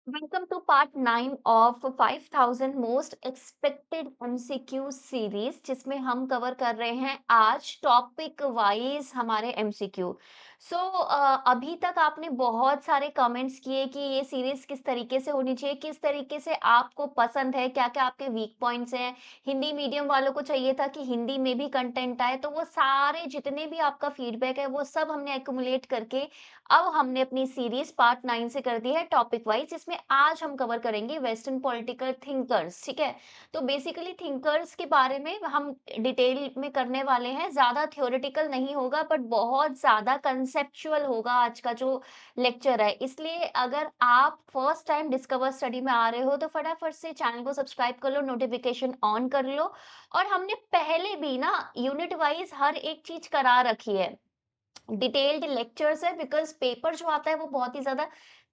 Welcome to part 9 of 5000 most expected MCQ series, जिसमें हम cover कर रहे हैं आज टॉपिक वाइज हमारे एमसीक्यू। सो अभी तक आपने बहुत सारे कमेंट्स किए कि ये सीरीज किस तरीके से होनी चाहिए, किस तरीके से आपको पसंद है, क्या क्या आपके वीक पॉइंट्स हैं। हिंदी मीडियम वालों को चाहिए था कि हिंदी में भी कंटेंट आए, तो वो सारे जितने भी आपका फीडबैक है वो सब हमने एक्यूमुलेट करके अब हमने अपनी सीरीज पार्ट 9 से कर दी है टॉपिक वाइज, जिसमें आज हम कवर करेंगे वेस्टर्न पॉलिटिकल थिंकर्स। ठीक है, तो बेसिकली थिंकर्स के बारे में हम डिटेल में करने वाले हैं। ज्यादा थ्योरेटिकल नहीं होगा बट बहुत ज्यादा कंसेप्चुअल होगा आज का जो लेक्चर है। इसलिए अगर आप फर्स्ट टाइम डिस्कवर स्टडी में आ रहे हो तो फटाफट से चैनल को सब्सक्राइब कर लो, नोटिफिकेशन ऑन कर लो। और हमने पहले भी ना यूनिट वाइज हर एक चीज करा रखी है, डिटेल्ड लेक्चर्स है, बिकॉज पेपर जो आता है वो बहुत ही ज्यादा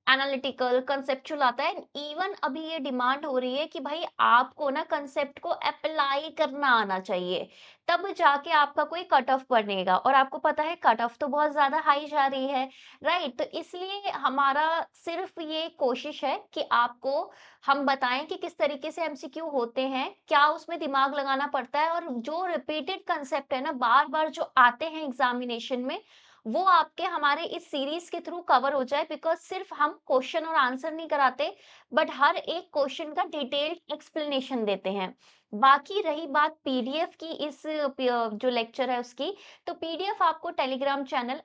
एनालिटिकल कंसेप्चुअल आता है। इवन अभी ये डिमांड हो रही है कि भाई आपको ना कंसेप्ट को अप्लाई करना आना चाहिए, तब जाके आपका कोई कट ऑफ बनेगा। और आपको पता है कट ऑफ तो बहुत ज्यादा हाई जा रही है, राइट। तो इसलिए हमारा सिर्फ ये कोशिश है कि आपको हम बताएं कि किस तरीके से एमसीक्यू होते हैं, क्या उसमें दिमाग लगाना पड़ता है, और जो रिपीटेड कंसेप्ट है ना बार बार जो आते हैं एग्जामिनेशन में, वो आपके हमारे इस सीरीज के थ्रू कवर हो जाए। बिकॉज सिर्फ हम क्वेश्चन और आंसर नहीं कराते बट हर एक क्वेश्चन का डिटेल्ड एक्सप्लेनेशन देते हैं। बाकी रही बात पीडीएफ की, इस जो लेक्चर है उसकी, तो पीडीएफ आपको Telegram channel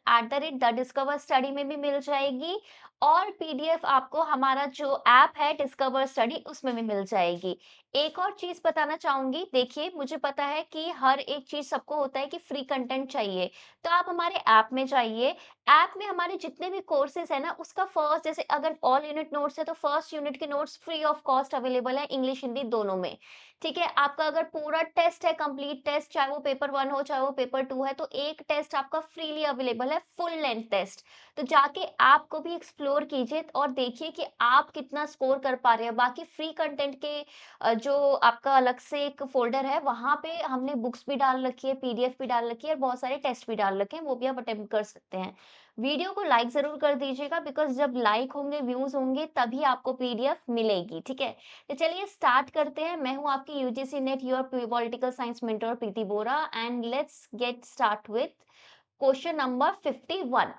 @the discover study में भी मिल जाएगी, और पीडीएफ आपको हमारा जो ऐप है डिस्कवर स्टडी उसमें भी मिल जाएगी। एक और चीज बताना चाहूंगी, देखिए मुझे पता है कि हर एक चीज सबको होता है कि फ्री कंटेंट चाहिए, तो आप हमारे ऐप में जाइए। ऐप में हमारे जितने भी कोर्सेज है ना, उसका फर्स्ट, जैसे अगर ऑल यूनिट नोट्स है तो फर्स्ट यूनिट के notes free of cost available है, इंग्लिश हिंदी दोनों में। ठीक है, आपका अगर पूरा टेस्ट है, कंप्लीट टेस्ट, चाहे वो पेपर 1 हो चाहे वो पेपर 2 है, तो एक टेस्ट आपका फ्रीली अवेलेबल है, फुल लेंथ टेस्ट। तो जाके ऐप को भी एक्सप्लोर कीजिए और देखिए कि आप कितना स्कोर कर पा रहे हैं। बाकी फ्री कंटेंट के जो आपका अलग से एक फ़ोल्डर है, वहाँ पे हमने बुक्स भी डाल रखी है, पीडीएफ भी डाल रखी है, और बहुत सारे टेस्ट भी डाल रखे हैं, वो भी आप अटेम्प्ट कर सकते हैं। वीडियो को लाइक ज़रूर कर दीजिएगा, बिकॉज़ जब लाइक होंगे, व्यूज़ होंगे, तभी आपको पीडीएफ मिलेगी, ठीक है? तो चलिए स्टार्ट करते हैं। मैं हूँ आपकी UGC net your political science mentor Preeti Bora, and let's get start with question number 51।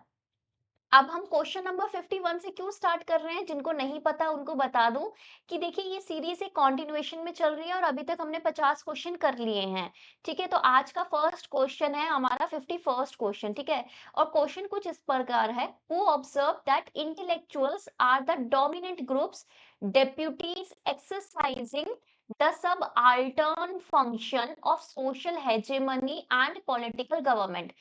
अब हम क्वेश्चन नंबर 51 से क्यों स्टार्ट कर रहे हैं, जिनको नहीं पता उनको बता दूं कि देखिए ये सीरीज एक कंटिन्यूएशन में चल रही है और अभी तक हमने 50 क्वेश्चन कर लिए हैं। ठीक है, तो आज का फर्स्ट क्वेश्चन है हमारा 51st क्वेश्चन। ठीक है, और क्वेश्चन कुछ इस प्रकार है, who observe that intellectuals are the dominant groups deputies exercising the subaltern function of social hegemony and political government.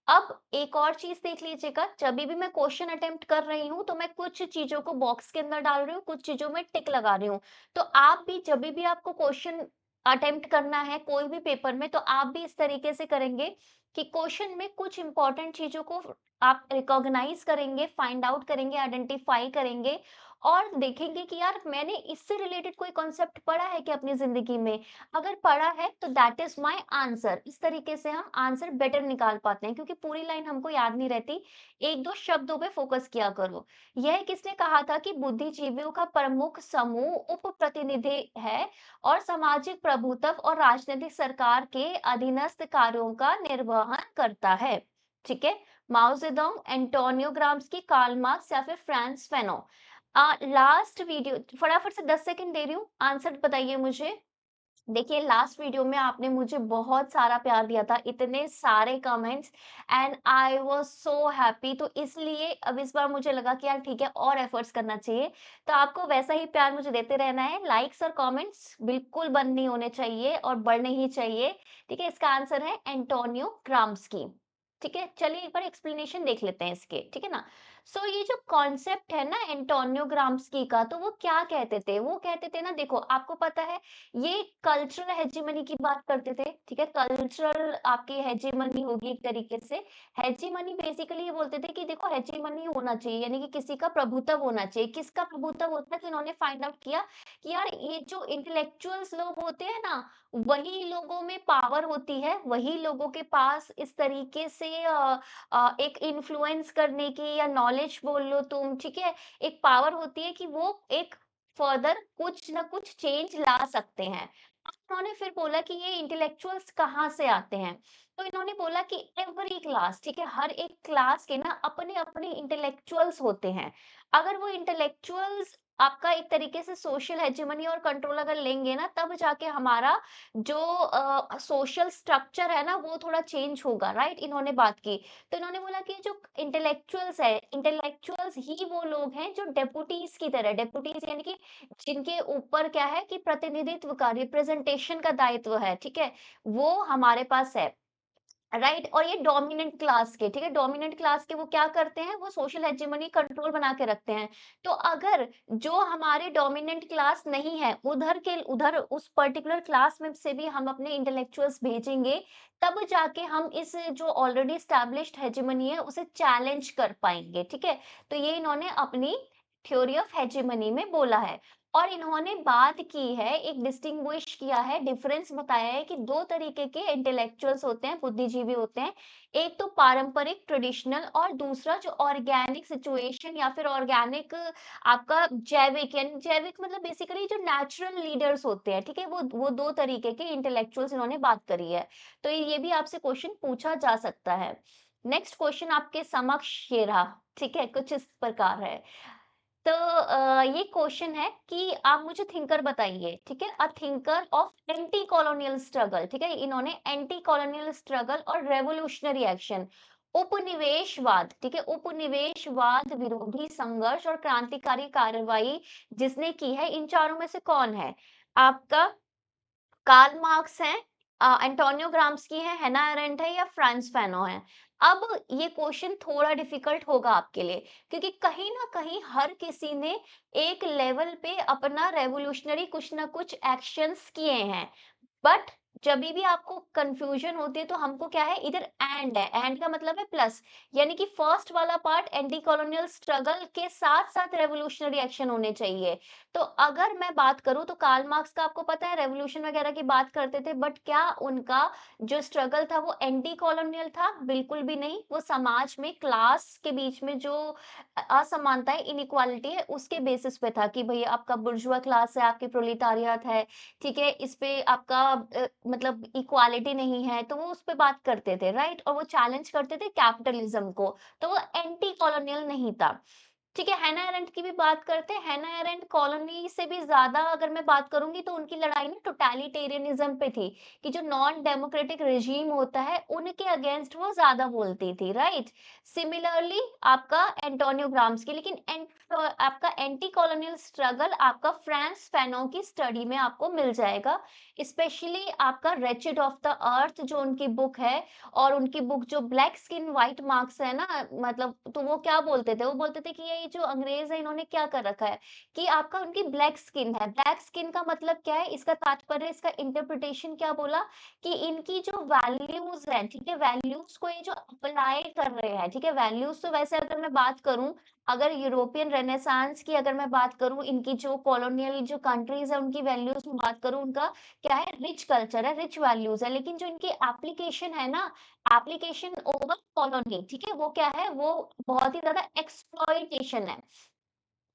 अब एक और चीज देख लीजिएगा, जब भी मैं क्वेश्चन अटेम्प्ट कर रही हूँ तो मैं कुछ चीजों को बॉक्स के अंदर डाल रही हूँ, कुछ चीजों में टिक लगा रही हूँ। तो आप भी जब भी आपको क्वेश्चन अटेम्प्ट करना है कोई भी पेपर में, तो आप भी इस तरीके से करेंगे कि क्वेश्चन में कुछ इंपॉर्टेंट चीजों को आप रिकॉग्नाइज करेंगे, फाइंड आउट करेंगे, आइडेंटिफाई करेंगे, और देखेंगे कि यार मैंने इससे रिलेटेड कोई कॉन्सेप्ट पढ़ा है क्या अपनी जिंदगी में। अगर पढ़ा है तो दैट इज माय आंसर। इस तरीके से हम आंसर बेटर निकाल पाते हैं, क्योंकि पूरी लाइन हमको याद नहीं रहती, एक दो शब्दों पे फोकस किया करो। यह किसने कहा था कि बुद्धिजीवियों का प्रमुख समूह उप प्रतिनिधि है और सामाजिक प्रभुत्व और राजनीतिक सरकार के अधीनस्थ कार्यों का निर्वहन करता है। ठीक है, Mao Zedong, Antonio Gramsci, Karl Marx, या फिर फ्रांस फेनो। लास्ट वीडियो, फटाफट से 10 सेकंड दे रही हूँ, आंसर बताइए मुझे। देखिए लास्ट वीडियो में आपने मुझे बहुत सारा प्यार दिया था, इतने सारे comments, and I was so happy. तो इसलिए अब इस बार मुझे लगा कि यार ठीक है, और एफर्ट्स करना चाहिए। तो आपको वैसा ही प्यार मुझे देते रहना है, लाइक्स और कमेंट्स बिल्कुल बंद नहीं होने चाहिए और बढ़ने ही चाहिए। ठीक है, इसका आंसर है एंटोनियो ग्राम्स्की। ठीक है, चलिए एक बार एक्सप्लेनेशन देख लेते हैं इसके, ठीक है ना। सो ये जो कॉन्सेप्ट है ना एंटोनियो ग्राम्स्की का, तो वो क्या कहते थे, वो कहते थे ना, देखो आपको पता है ये कल्चरल हेजीमनी की बात करते थे। ठीक है, कल्चरल आपकी हेजीमनी होगी एक तरीके से। हेजीमनी बेसिकली ये बोलते थे कि देखो हेजीमनी होना चाहिए, यानी कि किसी का प्रभुत्व होना चाहिए। किसका प्रभुत्व होता है, तो इन्होंने फाइंड आउट किया कि यार ये जो इंटेलेक्चुअल्स लोग होते हैं ना, वही लोगों में पावर होती है, वही लोगों के पास इस तरीके से एक इन्फ्लुएंस करने की, या नॉलेज बोल लो तुम, ठीक है, एक पावर होती है कि वो एक फर्दर कुछ ना कुछ चेंज ला सकते हैं। अब उन्होंने फिर बोला कि ये इंटेलेक्चुअल्स कहाँ से आते हैं? तो इन्होंने बोला कि एवरी क्लास, ठीक है, हर एक क्लास के ना अपने-अपने इंटेलेक्चुअल्स होते हैं। अगर वो इंटेलेक्चुअल्स आपका एक तरीके से सोशल हेजेमनी और कंट्रोल अगर लेंगे ना, तब जाके हमारा जो सोशल स्ट्रक्चर है ना, वो थोड़ा चेंज होगा, राइट? इन्होंने बात की। तो इन्होंने बोला कि जो इंटेलेक्चुअल्स है, इंटेलेक्चुअल्स ही वो लोग हैं जो डेपुटीज की तरह, डेपुटीज यानी कि जिनके ऊपर क्या है कि प्रतिनिधित्व का, रिप्रेजेंटेशन का दायित्व है, ठीक है? वो हमारे पास है। राइट, और ये डोमिनेंट क्लास के, ठीक है, डोमिनेंट क्लास के वो क्या करते हैं, वो सोशल हेजेमनी कंट्रोल बना के रखते हैं। तो अगर जो हमारे डोमिनेंट क्लास नहीं है, उधर उस पर्टिकुलर क्लास में से भी हम अपने इंटेलेक्चुअल्स भेजेंगे, तब जाके हम इस जो ऑलरेडी स्टैब्लिश्ड हेजेमनी है उसे चैलेंज कर पाएंगे, ठीक है? तो ये इन्होंने अपनी थ्योरी ऑफ हेजेमनी में बोला है। और इन्होंने बात की है, एक डिस्टिंग्विश किया है, डिफरेंस बताया है कि 2 तरीके के इंटेलेक्चुअल्स होते हैं, बुद्धिजीवी होते हैं। एक तो पारंपरिक ट्रेडिशनल, और दूसरा जो ऑर्गेनिक सिचुएशन या फिर ऑर्गेनिक आपका जैविक, यानी जैविक मतलब बेसिकली जो नेचुरल लीडर्स होते हैं, ठीक है? वो 2 तरीके के इंटेलेक्चुअल्स इन्होंने बात करी है। तो ये भी आपसे क्वेश्चन पूछा जा सकता है। नेक्स्ट क्वेश्चन आपके समक्ष ये रहा, ठीक है? कुछ इस प्रकार है। तो ये क्वेश्चन है कि आप मुझे थिंकर बताइए, ठीक है? अ thinker of anti colonial struggle, ठीक है? इन्होंने एंटी कॉलोनियल स्ट्रगल और रेवोल्यूशनरी एक्शन, उपनिवेशवाद, ठीक है? उपनिवेशवाद विरोधी संघर्ष और क्रांतिकारी कार्रवाई जिसने की है, इन चारों में से कौन है? आपका कार्ल मार्क्स हैं, एंटोनियो ग्राम्स्की है, हैना अरेंट है, या फ्रांस फैनो है? अब ये क्वेश्चन थोड़ा डिफिकल्ट होगा आपके लिए, क्योंकि कहीं ना कहीं हर किसी ने एक लेवल पे अपना रेवोल्यूशनरी कुछ ना कुछ एक्शंस किए हैं। बट जभी भी आपको कंफ्यूजन होती है, तो हमको क्या है, इधर एंड है, एंड का मतलब है प्लस, यानी कि फर्स्ट वाला पार्ट एंटी कॉलोनियल स्ट्रगल के साथ साथ रेवोल्यूशनरी एक्शन होने चाहिए। तो अगर मैं बात करूं, तो कार्ल मार्क्स का आपको पता है रेवोल्यूशन वगैरह की बात करते थे, बट क्या उनका जो स्ट्रगल था वो एंटी कॉलोनियल था? बिल्कुल भी नहीं। वो समाज में क्लास के बीच में जो असमानता है, इनइक्वालिटी है, उसके बेसिस पे था कि भैया आपका बुर्जुआ क्लास है, आपकी प्रोलिटारियत है, ठीक है, इस पे आपका मतलब इक्वालिटी नहीं है, तो वो उस पे बात करते थे, राइट? और वो चैलेंज करते थे कैपिटलिज्म को, तो वो एंटी कॉलोनियल नहीं था। ठीक है, हैना अरेंट की भी बात करते हैं। हैना अरेंट कॉलोनी से भी ज़्यादा अगर मैं बात करूँगी, तो उनकी लड़ाई ना टोटलिटेरियनिज़्म पे थी, कि जो नॉन डेमोक्रेटिक रेजीम होता है, उनके अगेंस्ट वो ज़्यादा बोलती थी, राइट? सिमिलरली आपका एंटोनियो ग्राम्स्की, लेकिन आपका एंटी कॉलोनियल स्ट्रगल आपका फ्रांस फैनों की स्टडी में आपको मिल जाएगा। स्पेशली आपका रेचिड ऑफ द अर्थ जो उनकी बुक है, और उनकी बुक जो ब्लैक स्किन व्हाइट मार्क्स है ना, मतलब तो वो क्या बोलते थे, वो बोलते थे कि ये जो अंग्रेज है, इन्होंने क्या कर रखा है कि आपका उनकी ब्लैक स्किन है। ब्लैक स्किन का मतलब क्या है, इसका तात्पर्य, इसका इंटरप्रिटेशन क्या बोला कि इनकी जो वैल्यूज है, ठीक है, वैल्यूज को ये जो अप्लाई कर रहे हैं, ठीक है, वैल्यूज तो वैसे अगर मैं बात करूं, अगर यूरोपियन रेनेसांस की अगर मैं बात करूं, इनकी जो कॉलोनियल जो कंट्रीज है उनकी वैल्यूज में बात करूं, उनका क्या है, रिच कल्चर है, रिच वैल्यूज है, लेकिन जो इनकी एप्लीकेशन है ना, एप्लीकेशन ओवर कॉलोनी, ठीक है, वो क्या है, वो बहुत ही ज्यादा एक्सप्लॉइटेशन है।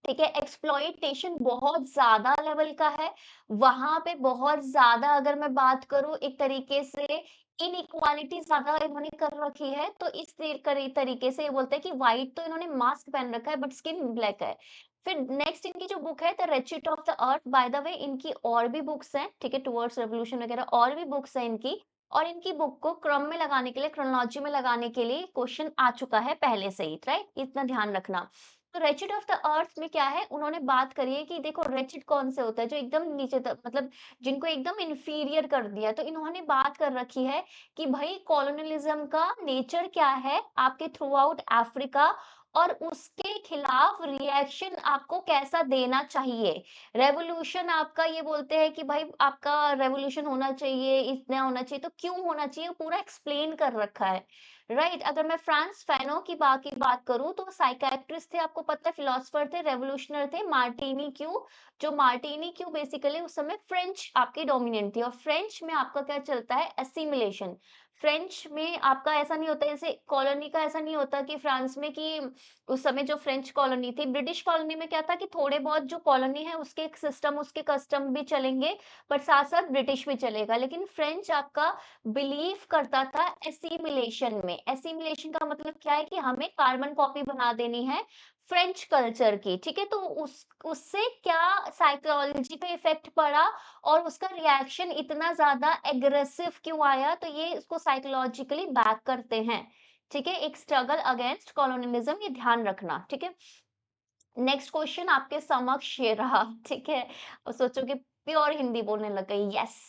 ठीक है, एक्सप्लॉइटेशन बहुत ज्यादा लेवल का है। वहां पे बहुत ज्यादा अगर मैं बात करूं, एक तरीके से इनइक्वालिटी ज्यादा इन्होंने कर रखी है, तो इस तरीके से ये बोलते हैं कि व्हाइट तो इन्होंने मास्क पहन रखा है, बट स्किन ब्लैक है। फिर नेक्स्ट इनकी जो बुक है, the wretched of the earth, by the way इनकी और भी बुक्स हैं, ठीक है, टुवर्ड्स रेवोल्यूशन वगैरह और भी बुक्स हैं इनकी। और इनकी बुक को क्रम में लगाने के लिए, क्रोनोलॉजी में लगाने के लिए क्वेश्चन आ चुका है पहले से ही, राइट? इतना ध्यान रखना। तो रेचिड ऑफ द अर्थ में क्या है, उन्होंने बात करी है कि देखो रेचिड कौन से होता है, जो एकदम नीचे तक, मतलब जिनको एकदम इंफीरियर कर दिया। तो इन्होंने बात कर रखी है कि भाई कॉलोनियलिज्म का नेचर क्या है आपके थ्रू आउट अफ्रीका, और उसके खिलाफ रिएक्शन आपको कैसा देना चाहिए। रेवोल्यूशन आपका, ये बोलते हैं कि भाई आपका रेवोल्यूशन होना चाहिए, इतना होना चाहिए, तो क्यों होना चाहिए, पूरा एक्सप्लेन कर रखा है, राइट? अगर मैं फ्रांस फैनो की बात करूं, तो साइकियाट्रिस्ट थे, आपको पता है, फिलोसफर थे, रेवोल्यूशनर थे, मार्टिनी क्यू। जो मार्टिनी क्यू बेसिकली उस समय फ्रेंच आपकी डोमिनेंट थी, और फ्रेंच में आपका क्या चलता है, एसिमिलेशन। फ्रेंच में आपका ऐसा नहीं होता, जैसे कॉलोनी का ऐसा नहीं होता कि फ्रांस में कि उस समय जो फ्रेंच कॉलोनी थी, ब्रिटिश कॉलोनी में क्या था कि थोड़े बहुत जो कॉलोनी है उसके एक सिस्टम, उसके कस्टम भी चलेंगे, बट साथ-साथ ब्रिटिश भी चलेगा। लेकिन फ्रेंच आपका बिलीव करता था एसिमिलेशन में। एसिमिलेशन का मतलब क्या है कि हमें कार्बन कॉपी बना देनी है फ्रेंच कल्चर की, ठीक है? तो उस उससे क्या साइकोलॉजी पे इफ़ेक्ट पड़ा और उसका रिएक्शन इतना ज़्यादा एग्रेसिव क्यों आया, तो ये इसको साइकोलॉजिकली बैक करते हैं, ठीक है? एक स्ट्रगल अगेंस्ट कॉलोनियलिज्म, ये ध्यान रखना, ठीक है? नेक्स्ट क्वेश्चन आपके समक्ष ये रहा, ठीक है? और सोचोगे प्योर हिंदी बोलने लग गई, यस,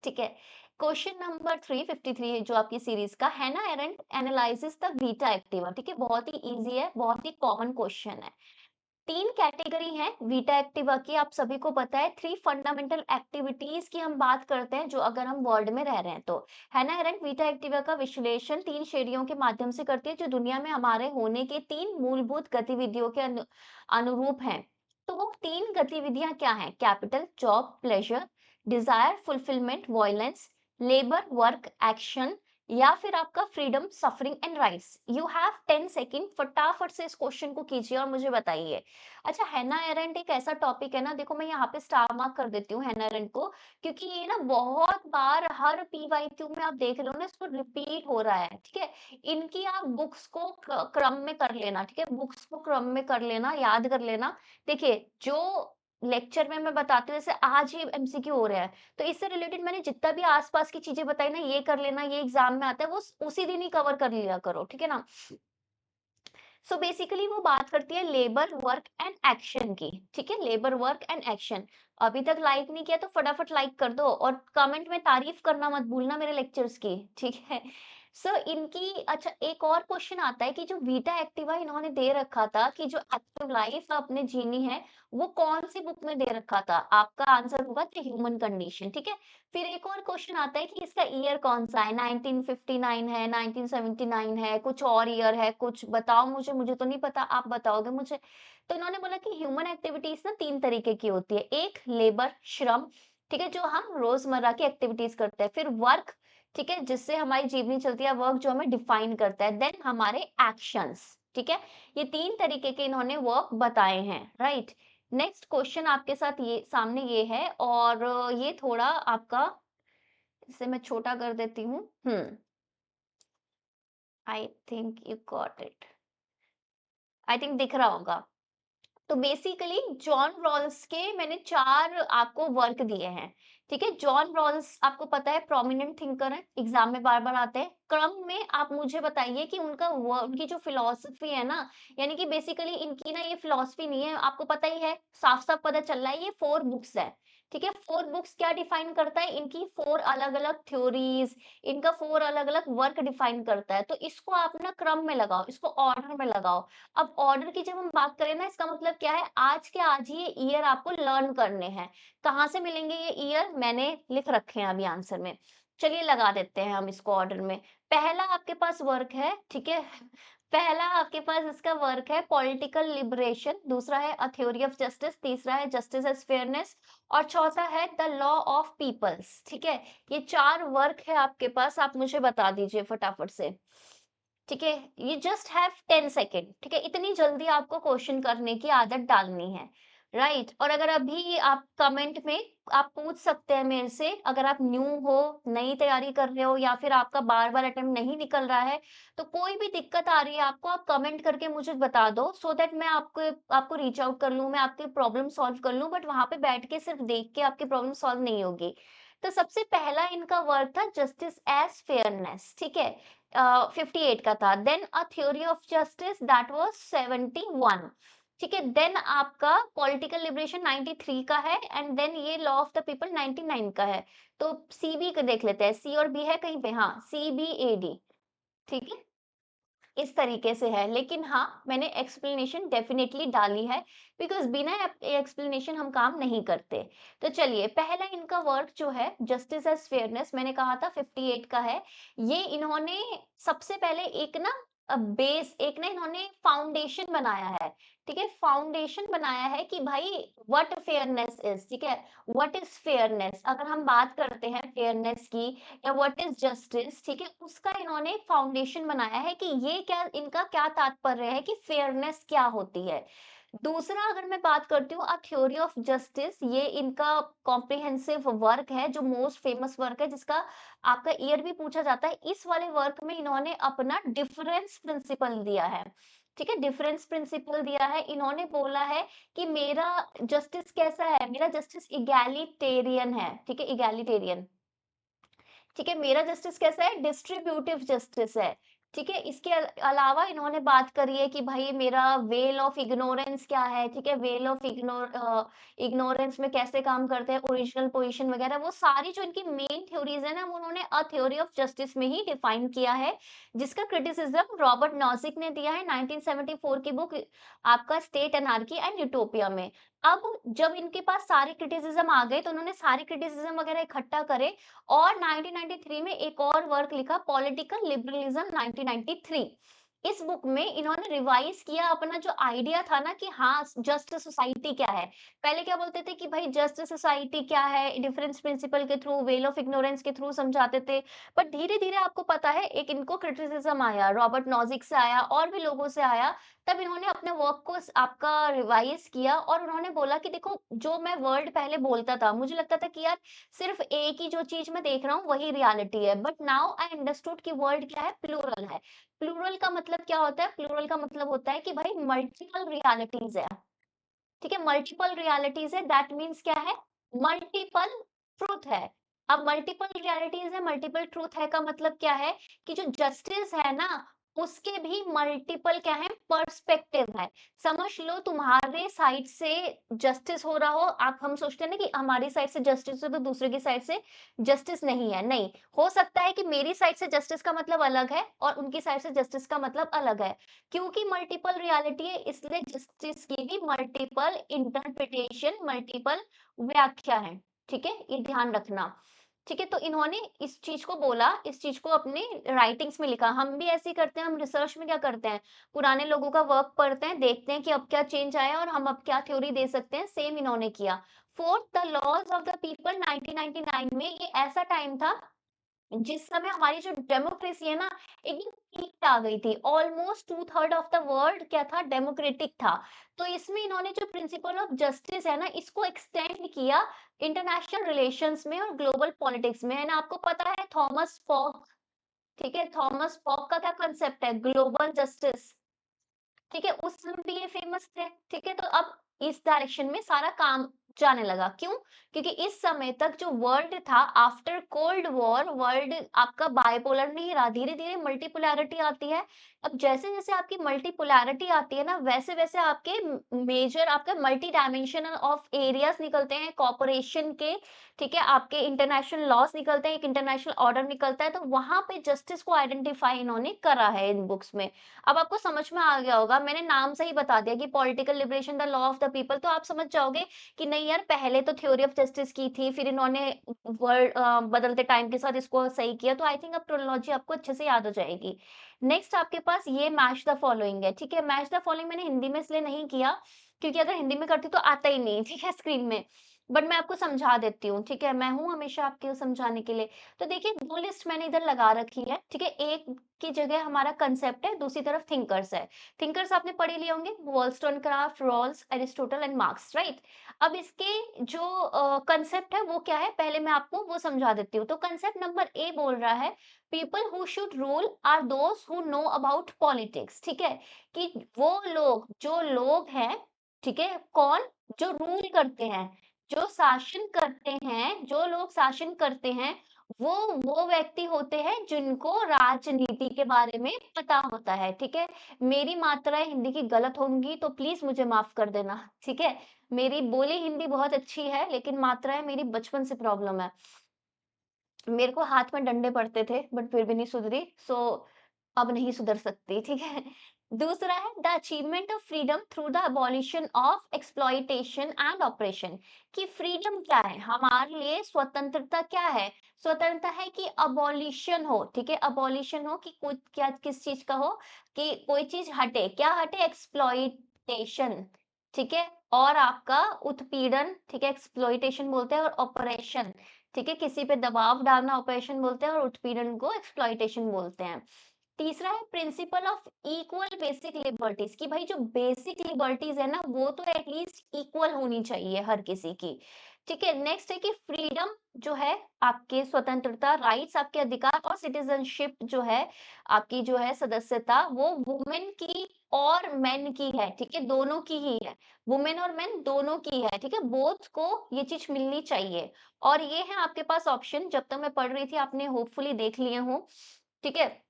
ठीक है। क्वेश्चन नंबर 353 है जो आपकी सीरीज का, Hannah Arendt analyses the vita activa, ठीक है? बहुत ही इजी है, बहुत ही कॉमन क्वेश्चन है। 3 कैटेगरी हैं वीटा एक्टिवा की, आप सभी को पता है। 3 फंडामेंटल एक्टिविटीज की हम बात करते हैं जो अगर हम वर्ल्ड में रह रहे हैं तो। हैना एरेंट वीटा एक्टिवा का विश्लेषण 3 श्रेणियों के माध्यम से करती है जो दुनिया में हमारे होने के 3 मूलभूत गतिविधियों के अनुरूप हैं। तो वो 3 गतिविधियां क्या हैं? Capital, job, pleasure, desire, fulfilment, violence, labour, work, action, या फिर आपका freedom, suffering and rights. You have 10 second, फटाफट से इस क्वेश्चन को कीजिए और मुझे बताइए। अच्छा, हैना एरेंट एक ऐसा टॉपिक है ना, देखो मैं यहाँ पे स्टार मार्क कर देती हूँ हैना एरेंट को, क्योंकि ये ना बहुत बार हर पीवाईक्यू में आप देख रहे हो ना, इसको रिपीट हो रहा है, ठीक है? इनकी आप बुक्स को क्रम में कर लेना, ठीक है? बुक्स को क्रम में कर लेना, याद कर लेना। देखिए, जो लेक्चर में मैं बताती हूँ, जैसे आज ही एमसीक्यू हो रहा है, तो इससे रिलेटेड मैंने जितना भी आसपास की चीजें बताई ना, ये कर लेना, ये एग्जाम में आता है, वो उसी दिन ही कवर कर लिया करो, ठीक है ना? सो बेसिकली वो बात करती है लेबर, वर्क एंड एक्शन की, ठीक है? Labour, work and action. अभी तक लाइक नहीं किया तो फटाफट लाइक कर दो और कमेंट में तारीफ करना मत भूलना मेरे लेक्चर्स की, ठीक है? सो इनकी, अच्छा एक और क्वेश्चन आता है कि जो वीटा एक्टिवा इन्होंने दे रखा था कि जो एक्टिव लाइफ आपने जीनी है, वो कौन सी बुक में दे रखा था? आपका आंसर होगा द ह्यूमन कंडीशन, ठीक है? फिर एक और क्वेश्चन आता है कि इसका ईयर कौन सा है? 1959 है, 1979 है, कुछ और ईयर है, कुछ बताओ मुझे, मुझे तो नहीं पता, आप बताओगे मुझे। तो इन्होंने बोला कि ह्यूमन एक्टिविटीज ना 3 तरीके की होती है। एक लेबर, श्रम, ठीक है, जो हम रोजमर्रा की एक्टिविटीज करते हैं। फिर वर्क, ठीक है, जिससे हमारी जीवनी चलती है, वर्क जो हमें डिफाइन करता है। देन हमारे एक्शंस, ठीक है? ये 3 तरीके के इन्होंने वर्क बताए हैं, राइट? नेक्स्ट क्वेश्चन आपके साथ ये सामने ये है, और ये थोड़ा आपका, इसे मैं छोटा कर देती हूँ। I think you got it. I think दिख रहा होगा। तो बेसिकली जॉन रॉल्स के मैंने 4 आपको वर्क दिए हैं, ठीक है? जॉन रॉल्स आपको पता है प्रोमिनेंट थिंकर है, एग्जाम में बार-बार आते हैं। क्रम में आप मुझे बताइए कि उनकी जो फिलॉसफी है ना, यानी कि बेसिकली इनकी ना ये फिलॉसफी नहीं है, आपको पता ही है, साफ-साफ पता चल रहा है, ये 4 बुक्स है, ठीक है? 4 बुक्स क्या डिफाइन करता है? इनकी 4 अलग-अलग थ्योरीज, इनका 4 अलग-अलग वर्क डिफाइन करता है। तो इसको आप ना क्रम में लगाओ, इसको ऑर्डर में लगाओ। अब ऑर्डर की जब हम बात करें ना, इसका मतलब क्या है? आज के आज ही ये ईयर आपको लर्न करने हैं। कहाँ से मिलेंगे ये ईयर? मैंने लिख रखे हैं अभी आंसर में। चलिए लगा देते हैं हम इसको ऑर्डर में। पहला आपके पास वर्क है, ठीक है? पहला आपके पास इसका वर्क है पॉलिटिकल लिबरेशन, दूसरा है अ थ्योरी ऑफ जस्टिस, तीसरा है जस्टिस एज फेयरनेस, और चौथा है द लॉ ऑफ पीपल्स, ठीक है? ये 4 वर्क है आपके पास, आप मुझे बता दीजिए फटाफट से। ठीक है, you just have 10 सेकेंड, ठीक है? इतनी जल्दी आपको क्वेश्चन करने की आदत डालनी है, राइट? और अगर अभी आप कमेंट में आप पूछ सकते हैं मेरे से, अगर आप न्यू हो, नई तैयारी कर रहे हो, या फिर आपका बार बार अटेम्प्ट नहीं निकल रहा है, तो कोई भी दिक्कत आ रही है आपको, आप कमेंट करके मुझे बता दो, सो दैट मैं आपको आपको रीच आउट कर लूँ, मैं आपकी प्रॉब्लम सॉल्व कर लूँ, बट वहां पे बैठ के सिर्फ देख के आपकी प्रॉब्लम सॉल्व नहीं होगी। तो सबसे पहला इनका वर्क था जस्टिस एज फेयरनेस, ठीक है? 58 का था। Then a theory of justice, that was 71, ठीक है? देन आपका पॉलिटिकल लिबरेशन 93 का है, एंड देन ये लॉ ऑफ द पीपल 99 का है। तो सी बी को देख लेते हैं, सी और बी है कहीं पे, हाँ, सी बी ए डी, ठीक है? इस तरीके से है, लेकिन हाँ, मैंने एक्सप्लेनेशन डेफिनेटली डाली है, बिकॉज़ बिना एक्सप्लेनेशन हम काम नहीं करते। तो चलिए, पहला इनका वर्क जो है जस्टिस एज़ फेयरनेस, मैंने कहा था 58 का है। ये इन्होंने सबसे पहले एक ना बेस, एक ना इन्होंने फाउंडेशन बनाया है, ठीक है? फाउंडेशन बनाया है कि भाई व्हाट फेयरनेस इज़, ठीक है? What is fairness? अगर हम बात करते हैं फेयरनेस की या व्हाट इज़ जस्टिस, ठीक है? उसका इन्होंने एक फाउंडेशन बनाया है कि ये क्या, इनका क्या तात्पर्य है कि फेयरनेस क्या होती है। दूसरा अगर मैं बात करती हूँ थ्योरी ऑफ जस्टिस, ये इनका कॉम्प्रिहेंसिव वर्क है, जो मोस्ट फेमस वर्क है, जिसका आपका ईयर भी पूछा जाता है। इस वाले वर्क में इन्होंने अपना डिफरेंस प्रिंसिपल दिया है, ठीक है? डिफरेंस प्रिंसिपल दिया है। इन्होंने बोला है कि मेरा जस्टिस कैसा है, मेरा जस्टिस इगैलिटेरियन है, ठीक है? इगैलिटेरियन, ठीक है? मेरा जस्टिस कैसा है, डिस्ट्रीब्यूटिव जस्टिस है, ठीक है? इसके अलावा इन्होंने बात करी है कि भाई मेरा वेल ऑफ इग्नोरेंस क्या है, ठीक है? वेल ऑफ इग्नोरेंस में कैसे काम करते हैं, ओरिजिनल पोजीशन वगैरह, वो सारी जो इनकी मेन थ्योरीज है ना, वो उन्होंने थ्योरी ऑफ जस्टिस में ही डिफाइन किया है, जिसका क्रिटिसिज्म रॉबर्ट नॉजिक ने दिया है 1974 की बुक आपका स्टेट एनार्की एंड यूटोपिया में। अब जब इनके पास सारे क्रिटिसिज्म आ गए, तो उन्होंने सारे क्रिटिसिज्म वगैरह इकट्ठा करे और 1993 में एक और वर्क लिखा, पॉलिटिकल लिबरलिज्म 1993। इस बुक में इन्होंने रिवाइज किया अपना जो आइडिया था ना कि हाँ, जस्ट सोसाइटी क्या है। पहले क्या बोलते थे कि भाई जस्ट सोसाइटी क्या है, डिफरेंस प्रिंसिपल के थ्रू, वेल ऑफ इग्नोरेंस के थ्रू समझाते थे। बट धीरे धीरे आपको पता है, एक इनको क्रिटिसिज्म आया, रॉबर्ट नॉजिक से आया और भी लोगों से आया। तब इन्होंने अपने वर्क को आपका रिवाइज किया और उन्होंने बोला कि देखो, जो मैं वर्ल्ड पहले बोलता था, मुझे लगता था कि यार सिर्फ एक ही जो चीज मैं देख रहा हूँ वही रियलिटी है, बट नाउ आई अंडरस्टूड कि वर्ल्ड क्या है, प्लूरल है। प्लूरल का मतलब क्या होता है? प्लूरल का मतलब होता है कि भाई मल्टीपल रियलिटीज है, ठीक है? मल्टीपल रियलिटीज है, दैट मीन्स क्या है, मल्टीपल ट्रूथ है। अब मल्टीपल रियलिटीज है, मल्टीपल ट्रूथ है का मतलब क्या है कि जो जस्टिस है ना, उसके भी मल्टीपल क्या है, पर्सपेक्टिव है। समझ लो तुम्हारे साइड से जस्टिस हो रहा हो, आप हम सोचते हैं ना कि हमारी साइड से जस्टिस है तो दूसरे की साइड से जस्टिस नहीं है, नहीं। हो सकता है कि मेरी साइड से जस्टिस का मतलब अलग है और उनकी साइड से जस्टिस का मतलब अलग है। क्योंकि मल्टीपल रियलिटी है, इसलिए जस्टिस की भी मल्टीपल इंटरप्रिटेशन, मल्टीपल व्याख्या है, ठीक है? ये ध्यान रखना, ठीक है? तो इन्होंने इस चीज को बोला, इस चीज को अपने राइटिंग्स में लिखा। हम भी ऐसे ही करते हैं, हम रिसर्च में क्या करते हैं, पुराने लोगों का वर्क पढ़ते हैं, देखते हैं कि अब क्या चेंज आया और हम अब क्या थ्योरी दे सकते हैं। सेम इन्होंने किया। Fourth, the laws of the people 1999 में, ये ऐसा टाइम था जिस समय हमारी जो डेमोक्रेसी है ना, एकदम पीक पे आ गई थी। Almost two third of the world क्या था, डेमोक्रेटिक था। तो इसमें इन्होंने जो प्रिंसिपल ऑफ जस्टिस है ना, इसको एक्सटेंड किया इंटरनेशनल रिलेशंस में और ग्लोबल पॉलिटिक्स में। है ना, आपको पता है थॉमस फॉक, ठीक है? थॉमस फॉक का क्या कंसेप्ट है, ग्लोबल जस्टिस, ठीक है? उस समय भी ये फेमस थे, ठीक है? तो अब इस डायरेक्शन में सारा काम जाने लगा। क्यों? क्योंकि इस समय तक जो वर्ल्ड था, आफ्टर कोल्ड वॉर, वर्ल्ड आपका बाइपोलर नहीं रहा, धीरे-धीरे मल्टीपोलैरिटी आती है। अब जैसे-जैसे आपकी मल्टीपोलैरिटी आती है ना, वैसे-वैसे आपके मेजर आपके मल्टी डायमेंशनल ऑफ एरियाज़ निकलते हैं कोऑपरेशन के, ठीक है? आपके इंटरनेशनल लॉज़ निकलते हैं, एक इंटरनेशनल ऑर्डर निकलता है, तो वहाँ पे जस्टिस को आइडेंटिफाई इन्होंने करा है इन बुक्स में। अब आपको समझ में आ गया होगा, मैंने नाम से ही बता दिया कि political liberation the law of the people, तो आप समझ जाओगे कि नहीं यार, पहले तो थ्योरी ऑफ जस्टिस की थी, फिर इन्होंने वर्ड बदलते टाइम के साथ इसको सही किया। तो आई थिंक अब क्रोनोलॉजी आपको अच्छे से याद हो जाएगी। नेक्स्ट आपके पास ये मैच द फॉलोइंग है, ठीक है? मैच द फॉलोइंग मैंने हिंदी में इसलिए नहीं किया क्योंकि अगर हिंदी में करती तो आता ही नहीं, ठीक है, स्क्रीन में। बट मैं आपको समझा देती हूँ, ठीक है? मैं हूँ हमेशा आपके समझाने के लिए। तो देखिए, 2 लिस्ट मैंने इधर लगा रखी है, ठीक है? एक की जगह हमारा कंसेप्ट है, दूसरी तरफ थिंकर्स है। थिंकर्स आपने पढ़े लिए होंगे, Wollstonecraft, Rawls, Aristotle and Marx, right? अब इसके जो कंसेप्ट है वो क्या है, पहले मैं आपको वो समझा देती हूँ। तो कंसेप्ट नंबर ए बोल रहा है, people who should rule are those who know about politics, ठीक है? कि वो लोग, जो लोग हैं, ठीक है? कौन? जो रूल करते हैं, जो शासन करते हैं, जो लोग शासन करते हैं, वो व्यक्ति होते हैं जिनको राजनीति के बारे में पता होता है, ठीक है? मेरी मात्राएँ हिंदी की गलत होंगी तो प्लीज़ मुझे माफ़ कर देना, ठीक है? मेरी बोली हिंदी बहुत अच्छी है, लेकिन मात्राएँ मेरी बचपन से प्रॉब्लम है। मेरे को हाथ में डंडे पड़ते थे, बट फिर भी नहीं सुधरी, सो अब नहीं सुधर सकती, ठीक है? दूसरा है the achievement of freedom through the abolition of exploitation and operation. कि फ्रीडम क्या है, हमारे लिए स्वतंत्रता क्या है? स्वतंत्रता है कि अबॉलिशन हो, ठीक है, अबॉलिशन हो कि कोई क्या किस चीज का हो, कि कोई चीज हटे, क्या हटे? एक्सप्लॉइटेशन, ठीक है, और आपका उत्पीड़न, ठीक है, एक्सप्लॉइटेशन बोलते हैं, और ऑपरेशन, ठीक है, किसी पे दबाव डालना ऑपरेशन बोलते हैं, और उत्पीड़न को एक्सप्लॉइटेशन बोलते हैं। तीसरा है principle of equal basic liberties, कि भाई जो बेसिक लिबर्टीज है ना वो तो एटलीस्ट इक्वल होनी चाहिए हर किसी की। ठीक है, नेक्स्ट है कि फ्रीडम जो है, आपके स्वतंत्रता, राइट्स, आपके अधिकार, और सिटीजनशिप जो है, आपकी जो है सदस्यता, वो वुमेन की और मेन की है, ठीक है, दोनों की ही है, वुमेन और मेन दोनों की है, ठीक है, बोथ को ये चीज मिलनी चाहिए। और ये है आपके पास ऑप्शन, जब तक मैं पढ़ रही थी आपने होपफुली देख लिए हो, ठीक है।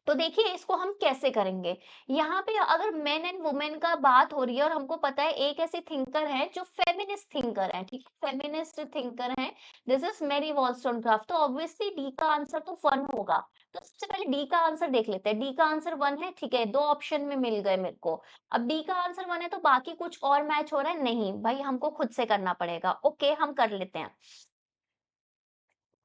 तो देखिए इसको हम कैसे करेंगे। यहाँ पे अगर मेन एंड वुमेन का बात हो रही है, और हमको पता है एक ऐसे थिंकर है जो फेमिनिस्ट थिंकर है, ठीक है, फेमिनिस्ट थिंकर है, दिस इज मेरी वॉलस्टोनक्राफ्ट, तो ऑब्वियसली डी का आंसर तो वन होगा। तो सबसे पहले डी का आंसर देख लेते हैं। डी का आंसर वन है, ठीक है, दो ऑप्शन में मिल गए मेरे को। अब डी का आंसर वन है तो बाकी कुछ और मैच हो रहा है? नहीं भाई, हमको खुद से करना पड़ेगा। ओके, हम कर लेते हैं।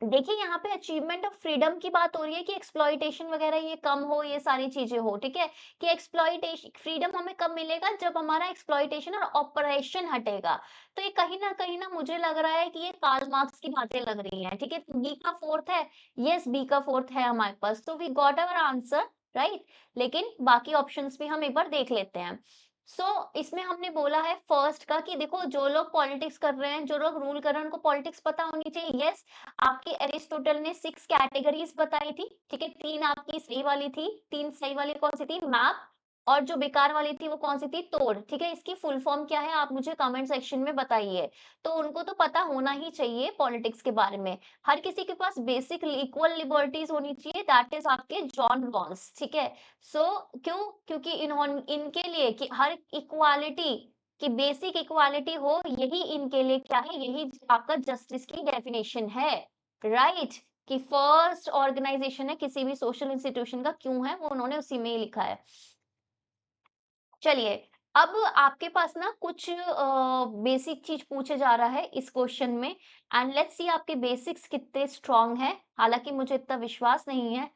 देखिए यहाँ पे अचीवमेंट ऑफ फ्रीडम की बात हो रही है कि एक्सप्लॉइटेशन वगैरह ये कम हो, ये सारी चीजें हो, ठीक है, कि एक्सप्लॉइटेशन फ्रीडम हमें कब मिलेगा? जब हमारा एक्सप्लॉइटेशन और ऑपरेशन हटेगा। तो ये कहीं ना मुझे लग रहा है कि ये कार्ल मार्क्स की बातें लग रही हैं, ठीक है, बी का फोर्थ है। यस, बी का फोर्थ है हमारे पास, तो we got our answer, right. लेकिन बाकी ऑप्शंस भी हम एक बार देख लेते हैं। इसमें हमने बोला है फर्स्ट का कि देखो जो लोग पॉलिटिक्स कर रहे हैं, जो लोग रूल कर रहे हैं, उनको पॉलिटिक्स पता होनी चाहिए। यस, आपकी एरिस्टोटल ने 6 कैटेगरीज बताई थी, ठीक है, 3 आपकी सही वाली थी, 3 सही वाली कौन सी थी? मैप। और जो बेकार वाली थी वो कौन सी थी? तोड़, ठीक है। इसकी फुल फॉर्म क्या है आप मुझे कमेंट सेक्शन में बताइए। तो उनको तो पता होना ही चाहिए पॉलिटिक्स के बारे में। हर किसी के पास बेसिक इक्वल लिबर्टीज होनी चाहिए, दैट इज आपके जॉन रॉल्स, ठीक है। सो क्यों? क्योंकि इन्होंने इनके लिए कि हर इक्वालिटी कि बेसिक इक्वालिटी हो, यही इनके लिए क्या है? यही आपका जस्टिस की डेफिनेशन है, राइट। कि फर्स्ट ऑर्गेनाइजेशन है किसी भी सोशल इंस्टीट्यूशन का, क्यों है वो उन्होंने उसी में ही लिखा है। चलिए, अब आपके पास ना कुछ बेसिक चीज पूछे जा रहा है इस क्वेश्चन में, एंड लेट्स सी आपके बेसिक्स कितने स्ट्रांग है, हालांकि मुझे इतना विश्वास नहीं है।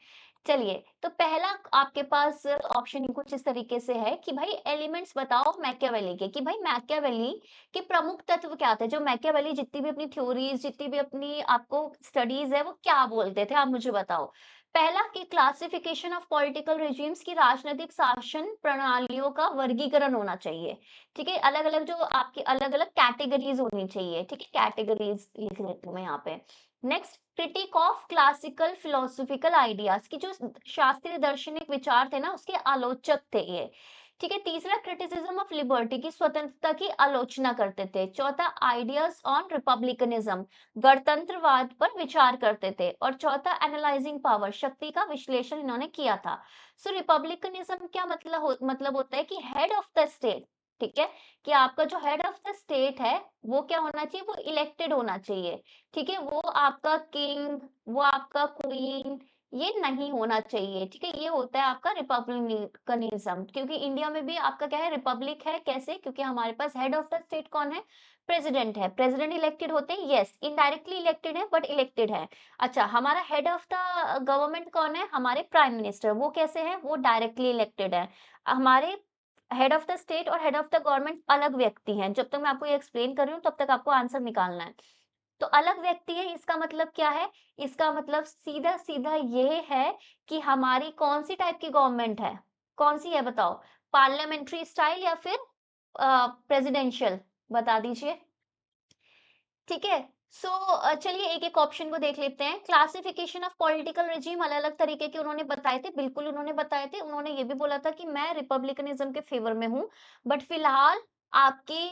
चलिए, तो पहला आपके पास ऑप्शन कुछ इस तरीके से है कि भाई एलिमेंट्स बताओ मैकियावेली के, कि भाई मैकियावेली के प्रमुख तत्व क्या थे? जो मैकियावेली जितनी भी अपनी थ्योरीज, जितनी भी अपनी आपको स्टडीज है, वो क्या बोलते थे, आप मुझे बताओ। पहला कि क्लासिफिकेशन ऑफ पॉलिटिकल रेजिम्स की राजनीतिक शासन प्रणालियों का वर्गीकरण होना चाहिए, ठीक है, अलग अलग जो आपकी अलग अलग कैटेगरीज होनी चाहिए, ठीक है, कैटेगरीज लिख लेती हूँ मैं यहाँ पे। Next, critic of classical philosophical ideas, की जो शास्त्रीय दार्शनिक विचार थे ना उसके आलोचक थे ये, ठीक है। तीसरा, क्रिटिसिज्म ऑफ लिबर्टी, की स्वतंत्रता की आलोचना करते थे। चौथा, आइडियाज ऑन रिपब्लिकनिज्म, गणतंत्रवाद पर विचार करते थे। और चौथा, एनालाइजिंग पावर, शक्ति का विश्लेषण इन्होंने किया था। सो रिपब्लिकनिज्म क्या मतलब होता है कि हेड ऑफ द स्टेट, ठीक है, कि आपका जो हेड ऑफ द स्टेट है वो क्या होना चाहिए? वो इलेक्टेड होना चाहिए, ठीक है, वो आपका किंग, वो आपका क्वीन, ये नहीं होना चाहिए, ठीक है। ये होता है आपका रिपब्लिकनिज्म, क्योंकि इंडिया में भी आपका क्या है? रिपब्लिक है। कैसे? क्योंकि हमारे पास हेड ऑफ द स्टेट कौन है? प्रेसिडेंट है। प्रेसिडेंट इलेक्टेड होते हैं, यस, इनडायरेक्टली इलेक्टेड है बट इलेक्टेड है। अच्छा, हमारा हेड ऑफ द गवर्नमेंट कौन है? हमारे प्राइम मिनिस्टर। वो कैसे हैं? वो डायरेक्टली इलेक्टेड है। हमारे हेड ऑफ द स्टेट और हेड ऑफ द गवर्नमेंट अलग व्यक्ति हैं। जब तक मैं आपको ये एक्सप्लेन कर रही हूँ तब तक आपको आंसर निकालना है। तो अलग व्यक्ति है, इसका मतलब क्या है? इसका मतलब सीधा सीधा ये है कि हमारी कौन सी टाइप की गवर्नमेंट है? कौन सी है बताओ? पार्लियामेंट्री स्टाइल या फिर प्रेसिडेंशियल? बता दीजिए। ठीक है। चलिए एक एक ऑप्शन को देख लेते हैं। क्लासिफिकेशन ऑफ पॉलिटिकल रेजिम, अलग अलग तरीके के उन्होंने बताए थे, बिल्कुल उन्होंने बताए थे। उन्होंने ये भी बोला था कि मैं रिपब्लिकनिज्म के फेवर में हूँ, बट फिलहाल आपकी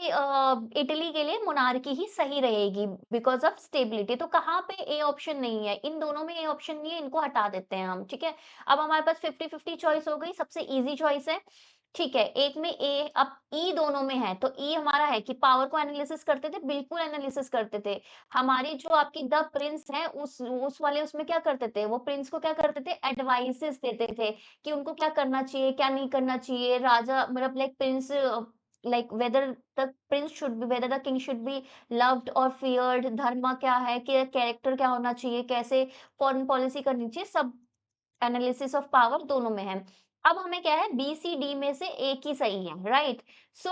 इटली के लिए मोनार्की ही सही रहेगी बिकॉज ऑफ स्टेबिलिटी। तो कहाँ पे ए ऑप्शन नहीं है? इन दोनों में ए ऑप्शन नहीं है, इनको हटा देते हैं हम, ठीक है। अब हमारे पास 50-50 चॉइस हो गई, सबसे इजी चॉइस है ठीक है, एक में ए अब ई दोनों में है, तो ई हमारा है कि पावर को एनालिसिस करते थे, बिल्कुल एनालिसिस करते थे। हमारी जो आपकी द प्रिंस है उस वाले उसमें क्या करते थे, वो प्रिंस को क्या करते थे एडवाइसेस देते थे कि उनको क्या करना चाहिए, क्या नहीं करना चाहिए। राजा मतलब like Prince like whether the Prince should be whether the king should be loved और फियर्ड, धर्म क्या है, कि कैरेक्टर क्या होना चाहिए, कैसे फॉरेन पॉलिसी करनी चाहिए, सब एनालिसिस ऑफ पावर दोनों में है। अब हमें क्या है बी, सी, डी में से एक ही सही है, राइट? सो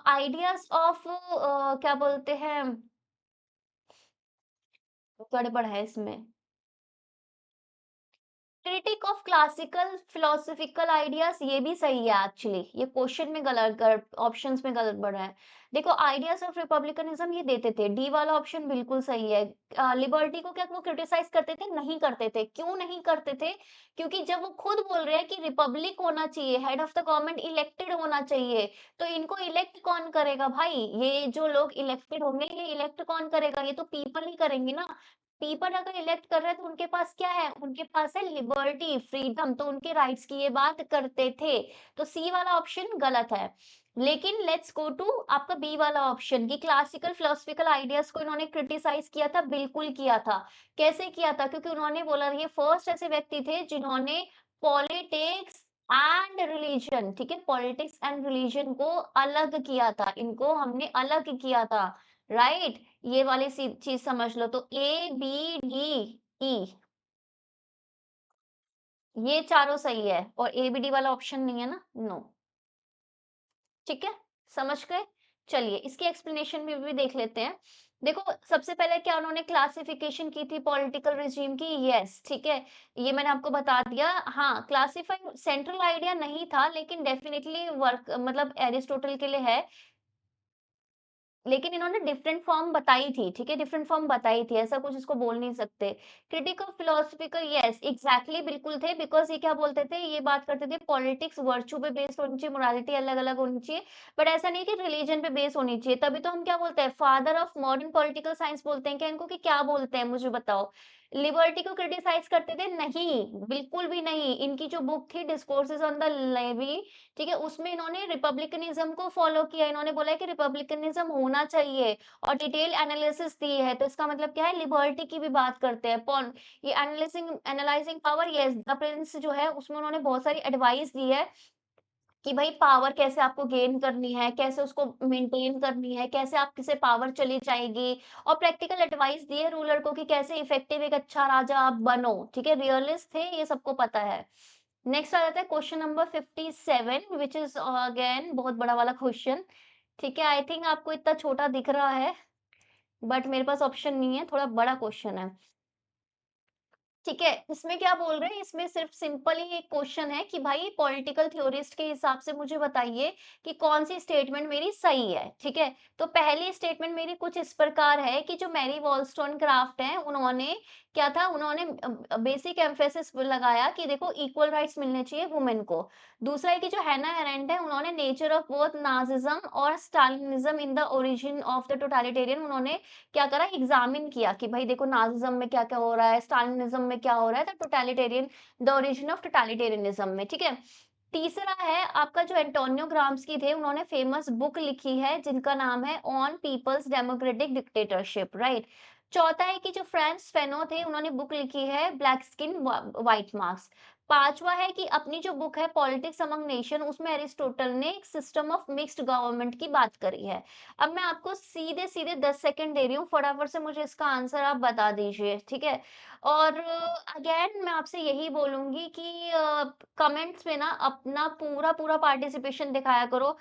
आइडियाज़ ऑफ क्या बोलते हैं गड़बड़ है इसमें। Critic of classical philosophical ideas ये भी सही है एक्चुअली, ये क्वेश्चन में गलत ऑप्शंस में गलत बढ़ा है। देखो आइडियाज ऑफ रिपब्लिकनिज्म ये देते थे, डी वाला ऑप्शन बिल्कुल सही है। लिबर्टी को क्या वो क्रिटिसाइज करते थे, नहीं करते थे। क्यों नहीं करते थे? क्योंकि जब वो खुद बोल रहे हैं कि रिपब्लिक होना चाहिए, head of the government elected होना चाहिए, तो इनको इलेक्ट कौन करेगा भाई? ये जो लोग इलेक्टेड होंगे ये इलेक्ट कौन करेगा? ये तो पीपल ही करेंगे ना। पीपल अगर इलेक्ट कर रहे हैं तो उनके पास क्या है? उनके पास है लिबर्टी, फ्रीडम, तो उनके राइट्स की ये बात करते थे। तो सी वाला ऑप्शन गलत है। लेकिन लेट्स गो टू आपका बी वाला ऑप्शन कि क्लासिकल फिलोसफिकल आइडियाज को इन्होंने क्रिटिसाइज किया था, बिल्कुल किया था। कैसे किया था? क्योंकि उन्होंने बोला ये फर्स्ट ऐसे व्यक्ति थे जिन्होंने पॉलिटिक्स एंड रिलीजन, ठीक है, पॉलिटिक्स एंड रिलीजन को अलग किया था, इनको हमने अलग किया था, राइट? ये वाली चीज समझ लो। तो ए बी डी ई ये चारों सही है और ए बी डी वाला ऑप्शन नहीं है ना, नो। ठीक है, समझ गए? चलिए इसकी एक्सप्लेनेशन भी देख लेते हैं। देखो सबसे पहले क्या उन्होंने क्लासिफिकेशन की थी पॉलिटिकल रिजीम की, यस ठीक है, ये मैंने आपको बता दिया। हाँ, क्लासिफाई सेंट्रल आइडिया नहीं था लेकिन डेफिनेटली वर्क मतलब एरिस्टोटल के लिए है, लेकिन इन्होंने डिफरेंट फॉर्म बताई थी, ठीक है? डिफरेंट फॉर्म बताई थी, ऐसा कुछ इसको बोल नहीं सकते। Critic of philosophical yes, exactly बिल्कुल थे बिकॉज़ ये क्या बोलते थे, ये बात करते थे पॉलिटिक्स वर्च्यू पे बेस्ड होनी चाहिए, मोरालिटी अलग-अलग होनी चाहिए, बट ऐसा नहीं कि रिलीजन पे बेस्ड होनी चाहिए। तभी तो हम क्या बोलते हैं, father of modern political science बोलते हैं क्या इनको, कि क्या बोलते हैं मुझे बताओ? लिबर्टी को क्रिटिसाइज़ करते थे? नहीं, बिल्कुल भी नहीं। इनकी जो बुक थी डिस्कोर्सेस ऑन द लेवी, ठीक है, उसमें इन्होंने रिपब्लिकनिज्म को फॉलो किया। इन्होंने बोला है कि रिपब्लिकनिज्म होना चाहिए और डिटेल एनालिसिस दी है। तो इसका मतलब क्या है, लिबर्टी की भी बात करते हैं। पॉन ये analysing analysing power, yes, the prince जो है उसमें उन्होंने बहुत सारी एडवाइस दी है कि भाई पावर कैसे आपको गेन करनी है, कैसे उसको मेंटेन करनी है, कैसे आपकी से पावर चली जाएगी, और प्रैक्टिकल एडवाइस दी है रूलर को कि कैसे इफेक्टिव एक अच्छा राजा आप बनो। ठीक है, रियलिस्ट थे, ये सबको पता है। नेक्स्ट आ जाता है question number 57 which is again बहुत बड़ा वाला क्वेश्चन। ठीक है, आई थिंक आपको इतना छोटा दिख रहा है, बट मेरे पास ऑप्शन नहीं है, थोड़ा बड़ा क्वेश्चन है। ठीक है, इसमें क्या बोल रहे हैं, इसमें सिर्फ सिंपल ही एक क्वेश्चन है कि भाई पॉलिटिकल थ्योरिस्ट के हिसाब से मुझे बताइए कि कौन सी स्टेटमेंट मेरी सही है। ठीक है, तो पहली स्टेटमेंट मेरी कुछ इस प्रकार है कि जो मैरी वॉलस्टोनक्राफ्ट हैं उन्होंने क्या था, उन्होंने बेसिक एम्फेसिस लगाया कि देखो इक्वल राइट्स मिलने चाहिए वुमेन को। दूसरा है कि जो हैना अरेंट है उन्होंने नेचर ऑफ बोथ नाजिज्म और Stalinism in the origin of the totalitarian, उन्होंने क्या करा, एग्जामिन किया कि भाई देखो नाजिज्म में क्या-क्या हो रहा है, स्टालिनिज्म में क्या हो रहा है, the totalitarian, the origin of totalitarianism में, ठीक है। तीसरा है आपका जो एंटोनियो ग्राम्स्की थे, उन्होंने फेमस बुक लिखी है जिनका नाम है on people's democratic dictatorship, right. चौथा है कि जो फ्रांस फेनो थे, उन्होंने बुक लिखी है ब्लैक स्किन व्हाइट मार्क्स। पांचवा है कि अपनी जो बुक है पॉलिटिक्स अमंग नेशन, उसमें अरिस्टोटल ने एक सिस्टम ऑफ मिक्स्ड गवर्नमेंट की बात करी है। अब मैं आपको सीधे-सीधे 10 सेकंड दे रही हूँ, फटाफट से मुझे इसका आंसर आप बता दीजिए, ठीक है? और अगेन मैं आपसे यही बोलूँगी कि कमेंट्स में ना अपना पूरा-पूरा पार्टिसिपेशन दिखाया करो।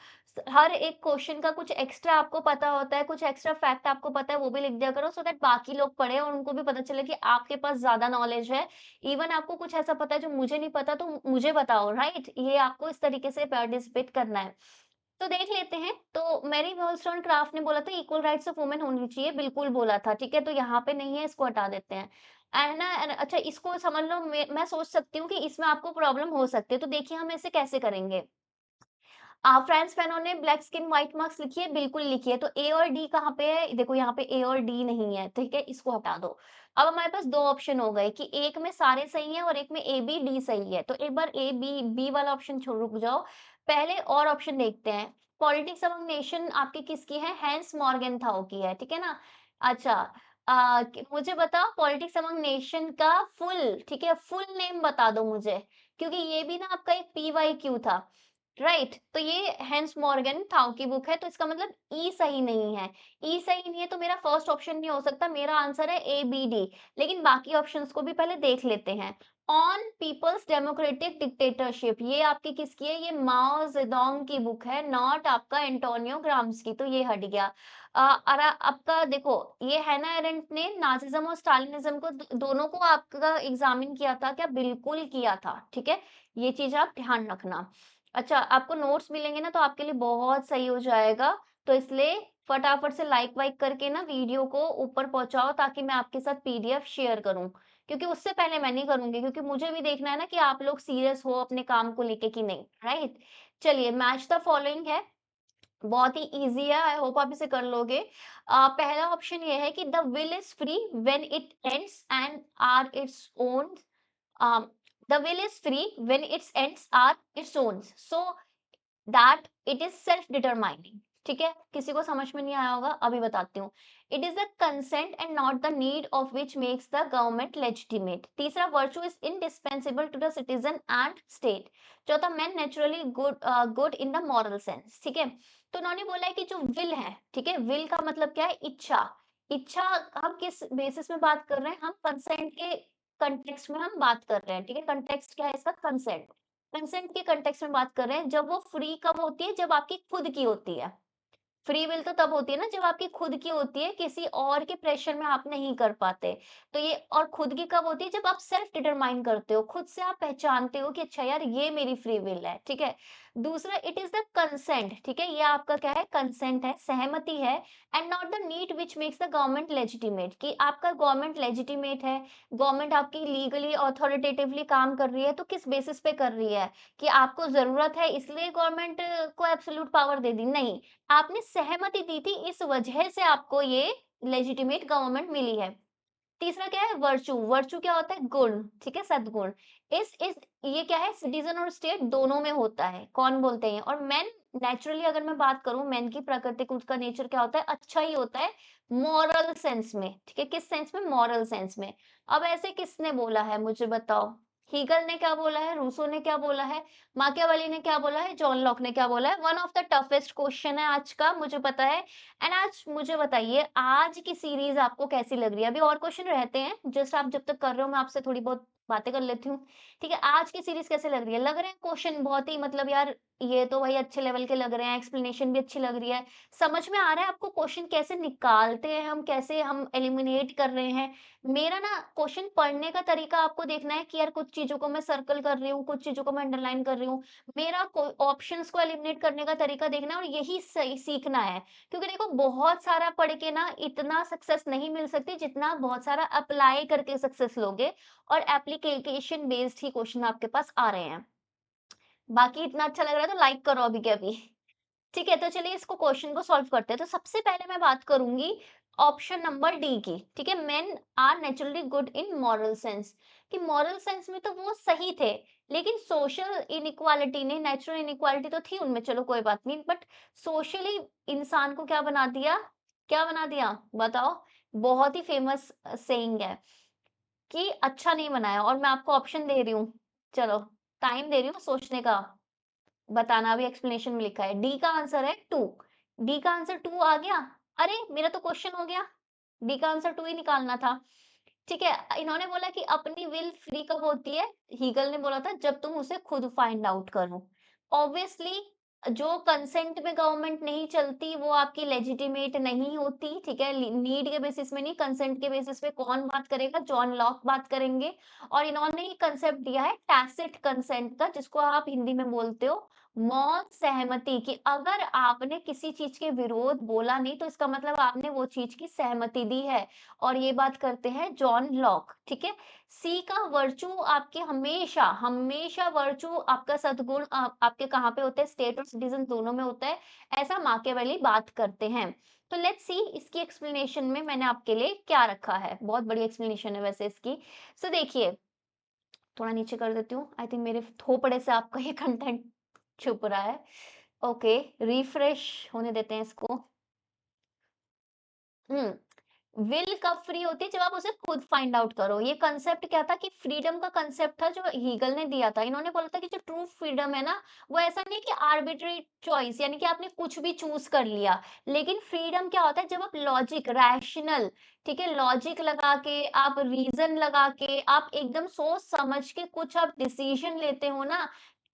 हर एक क्वेश्चन का कुछ एक्स्ट्रा आपको पता होता है, कुछ एक्स्ट्रा फैक्ट आपको पता है, वो भी लिख दिया करो सो दैट बाकी लोग पढ़ें और उनको भी पता चले कि आपके पास ज़्यादा नॉलेज है। इवन आपको कुछ ऐसा पता है जो मुझे नहीं पता तो मुझे बताओ, राइट? ये आपको इस तरीके से पार्टिसिपेट करना है। तो देख लेते हैं, तो मैरी वॉलस्टोनक्राफ्ट ने बोला था इक्वल राइट्स ऑफ वुमेन होनी चाहिए, बिल्कुल बोला था, ठीक है? तो यहाँ पे नहीं है, इसको हटा देते हैं। एंड ना अच्छा इसको समझ लो, मैं सोच सकती हूँ कि इसमें आपको प्रॉब्लम हो सकती है, तो देखिए हम इसे कैसे करेंगे। फ्रांस फैनों ने ब्लैक स्किन व्हाइट मार्क्स लिखी है, बिल्कुल लिखी है, तो ए और डी कहाँ पे है? देखो यहाँ पे ए और डी नहीं है, ठीक है? इसको हटा दो। अब हमारे पास 2 ऑप्शन हो गए कि एक में सारे सही हैं और एक में ए, बी, डी सही है। तो एक बार ए, बी वाला ऑप्शन रुक जाओ। पहले और ऑप्शन देखते हैं। पॉलिटिक्स अमंग नेशन आपकी किसकी है? हैंस मॉर्गेनथाउ की है, ठीक है ना? अच्छा, मुझे बताओ पॉलिटिक्स अमंग नेशन का फुल, ठीक है, फुल नेम बता दो मुझे, क्योंकि ये भी ना आपका एक पीवाईक्यू था, राइट? तो ये हैंस मॉर्गेनथाउ की बुक है, तो इसका मतलब ई सही नहीं है। ई सही नहीं है तो मेरा फर्स्ट ऑप्शन नहीं हो सकता, मेरा आंसर है ए बी डी। लेकिन बाकी ऑप्शंस को भी पहले देख लेते हैं। ऑन पीपल्स डेमोक्रेटिक डिक्टेटरशिप, ये आपकी किसकी है? ये माओ जेडोंग की बुक है, नॉट आपका एंटोनियो ग्राम्स की, तो ये हट गया। और आपका देखो, ये हैना एरेंट ने नाजिज्म और स्टालिनिज्म को दोनों को आपका एग्जामिन किया था क्या? बिल्कुल किया था, ठीक है? ये चीज आप ध्यान रखना। अच्छा, आपको नोट्स मिलेंगे ना तो आपके लिए बहुत सही हो जाएगा, तो इसलिए फटाफट से लाइक वाइक करके ना वीडियो को ऊपर पहुंचाओ, ताकि मैं आपके साथ पीडीएफ शेयर करूं, क्योंकि उससे पहले मैं नहीं करूंगी, क्योंकि मुझे भी देखना है ना कि आप लोग सीरियस हो अपने काम को लेके कि नहीं, राइट? चलिए, मैच द फॉलोइंग है, बहुत ही इजी है, आई होप आप इसे कर लोगे। पहला ऑप्शन ये है कि the will is free when it ends and are its own. The will is free when its ends are its own, so that it is self determining। ठीक है, किसी को समझ में नहीं आया होगा, अभी बताती हूँ। It is the consent and not the need of which makes the government legitimate. तीसरा, virtue is indispensable to the citizen and state. चौथा, man naturally good in the moral sense. ठीक है, तो उन्होंने बोला है कि जो विल है, ठीक है, विल का मतलब क्या है? इच्छा। इच्छा, हम किस बेसिस में बात कर रहे हैं? हम कंसेंट के कंटेक्स्ट में हम बात कर रहे हैं, ठीक है? कंटेक्स्ट क्या है इसका? कंसेंट। कंसेंट के कंटेक्स्ट में बात कर रहे हैं, जब वो फ्री कब होती है? जब आपकी खुद की होती है। फ्री विल तो तब होती है ना जब आपकी खुद की होती है, किसी और के प्रेशर में आप नहीं कर पाते। तो ये, और खुद की कब होती है? जब आप सेल्फ डिटरमाइन करते हो, खुद से आप पहचानते हो कि अच्छा यार ये मेरी फ्री विल है, ठीक है। दूसरा, इट इज द कंसेंट, ठीक है, ये आपका क्या है? कंसेंट है, सहमति है। And not the need which makes the government legitimate, कि आपका गवर्नमेंट लेजिटिमेट है, गवर्नमेंट आपकी लीगली ऑथोरिटेटिवली काम कर रही है, तो किस बेसिस पे कर रही है? कि आपको जरूरत है इसलिए गवर्नमेंट को एब्सोल्यूट पावर दे दी? नहीं, आपने सहमति दी थी, इस वजह से आपको ये लेजिटिमेट गवर्नमेंट मिली है। तीसरा क्या है? वर्च्यू। वर्च्यू क्या होता है? गुण, ठीक है, सद्गुण। इस ये क्या है? सिटीजन और स्टेट दोनों में होता है, कौन बोलते हैं? और मैन, नेचुरली अगर मैं बात करूं, मैन की प्राकृतिक उसका नेचर क्या होता है? अच्छा ही होता है, मॉरल सेंस में, ठीक है। किस सेंस में? मॉरल सेंस में। अब ऐसे किसने बोला है, मुझे बताओ। हीगल ने क्या बोला है? रूसो ने क्या बोला है? माकियावेली ने क्या बोला है? जॉन लॉक ने क्या बोला है? One of the toughest question है आज का, मुझे पता है। एंड आज मुझे बताइए, आज की सीरीज आपको कैसी लग रही है? अभी और क्वेश्चन रहते हैं, जस्ट आप जब तक कर रहे हो मैं आपसे थोड़ी बहुत बातें कर लेती हूँ। ठीक है, आज की सीरीज कैसे लग रही है? लग रहे हैं क्वेश्चन बहुत ही, मतलब यार ये तो भाई अच्छे लेवल के लग रहे हैं, एक्सप्लेनेशन भी अच्छी लग रही है। समझ में आ रहा है आपको क्वेश्चन कैसे निकालते हैं हम, कैसे हम एलिमिनेट कर रहे हैं? मेरा ना क्वेश्चन पढ़ने का तरीका आपको देखना है कि यार कुछ चीजों को मैं सर्कल कर रही हूँ, कुछ चीजों को मैं अंडरलाइन कर रही हूँ। मेरा ऑप्शंस को एलिमिनेट करने का तरीका देखना है, और यही सही सीखना है। क्योंकि देखो, बहुत सारा पढ़ के ना इतना सक्सेस नहीं मिल सकती जितना आप बहुत सारा अप्लाई करके सक्सेस लोगे, और एप्लीकेशन बेस्ड ही क्वेश्चन आपके पास आ रहे हैं। बाकी इतना अच्छा लग रहा है तो लाइक करो अभी के अभी। ठीक है, तो चलिए इसको क्वेश्चन को सॉल्व करते हैं। तो सबसे पहले मैं बात करूंगी ऑप्शन नंबर डी की, ठीक है। Men are naturally good in moral sense, कि मॉरल सेंस में तो वो सही थे, लेकिन सोशल इनइक्वालिटी ने, नेचुरल इनइक्वालिटी तो थी उनमें, चलो कोई बात नहीं, बट सोशली इंसान को क्या बना दिया? क्या बना दिया? बताओ। बहुत ही फेमस सेइंग है कि अच्छा नहीं बनाया, और मैं आपको ऑप्शन दे रही हूँ, चलो टाइम दे रही हूँ सोचने का, बताना भी एक्सप्लेनेशन में लिखा है। डी का आंसर है टू। डी का आंसर टू आ गया। अरे मेरा तो क्वेश्चन हो गया, डी का आंसर टू ही निकालना था। ठीक है, इन्होंने बोला कि अपनी विल फ्री कब होती है? हीगल ने बोला था जब तुम उसे खुद फाइंड आउट करो। ऑब्वियसली, जो कंसेंट में गवर्नमेंट नहीं चलती वो आपकी लेजिटिमेट नहीं होती, ठीक है। नीड के बेसिस में नहीं, कंसेंट के बेसिस पे कौन बात करेगा? जॉन लॉक बात करेंगे। और इन्होंने ये कंसेप्ट दिया है टैसिट कंसेंट का, जिसको आप हिंदी में बोलते हो मौन सहमति, कि अगर आपने किसी चीज के विरोध बोला नहीं तो इसका मतलब आपने वो चीज की सहमति दी है। और ये बात करते हैं जॉन लॉक, ठीक है। सी का वर्चू आपके हमेशा हमेशा वर्चू आपका सद्गुण आपके कहाँ पे होते हैं? स्टेट और सिटीजन दोनों में होता है, ऐसा माकियावेली बात करते हैं। तो लेट्स सी इसकी एक्सप्लेनेशन में मैंने आपके लिए क्या रखा है। बहुत बड़ी एक्सप्लेनेशन है वैसे इसकी। सो देखिए, थोड़ा नीचे कर देती हूँ, आई थिंक मेरे थोपड़े से आपका ये कंटेंट छुप रहा है। ओके, रिफ्रेश होने देते हैं इसको। हुँ। विल कब फ्री होती है? जब आप उसे खुद फाइंड आउट करो। ये कांसेप्ट क्या था कि फ्रीडम का कांसेप्ट था जो हीगल ने दिया था। इन्होंने बोला था कि जो ट्रू फ्रीडम है ना, वो ऐसा नहीं है कि आर्बिट्रेरी चॉइस यानी कि आपने कुछ भी चूज़ कर लिया। लेकिन फ्रीडम क्या होता है जब आप लॉजिक, रैशनल, ठीक है? लॉजिक लगा के, आप रीज़न लगा के, आप एकदम सोच समझ के कुछ आप डिसीज़न लेते हो ना,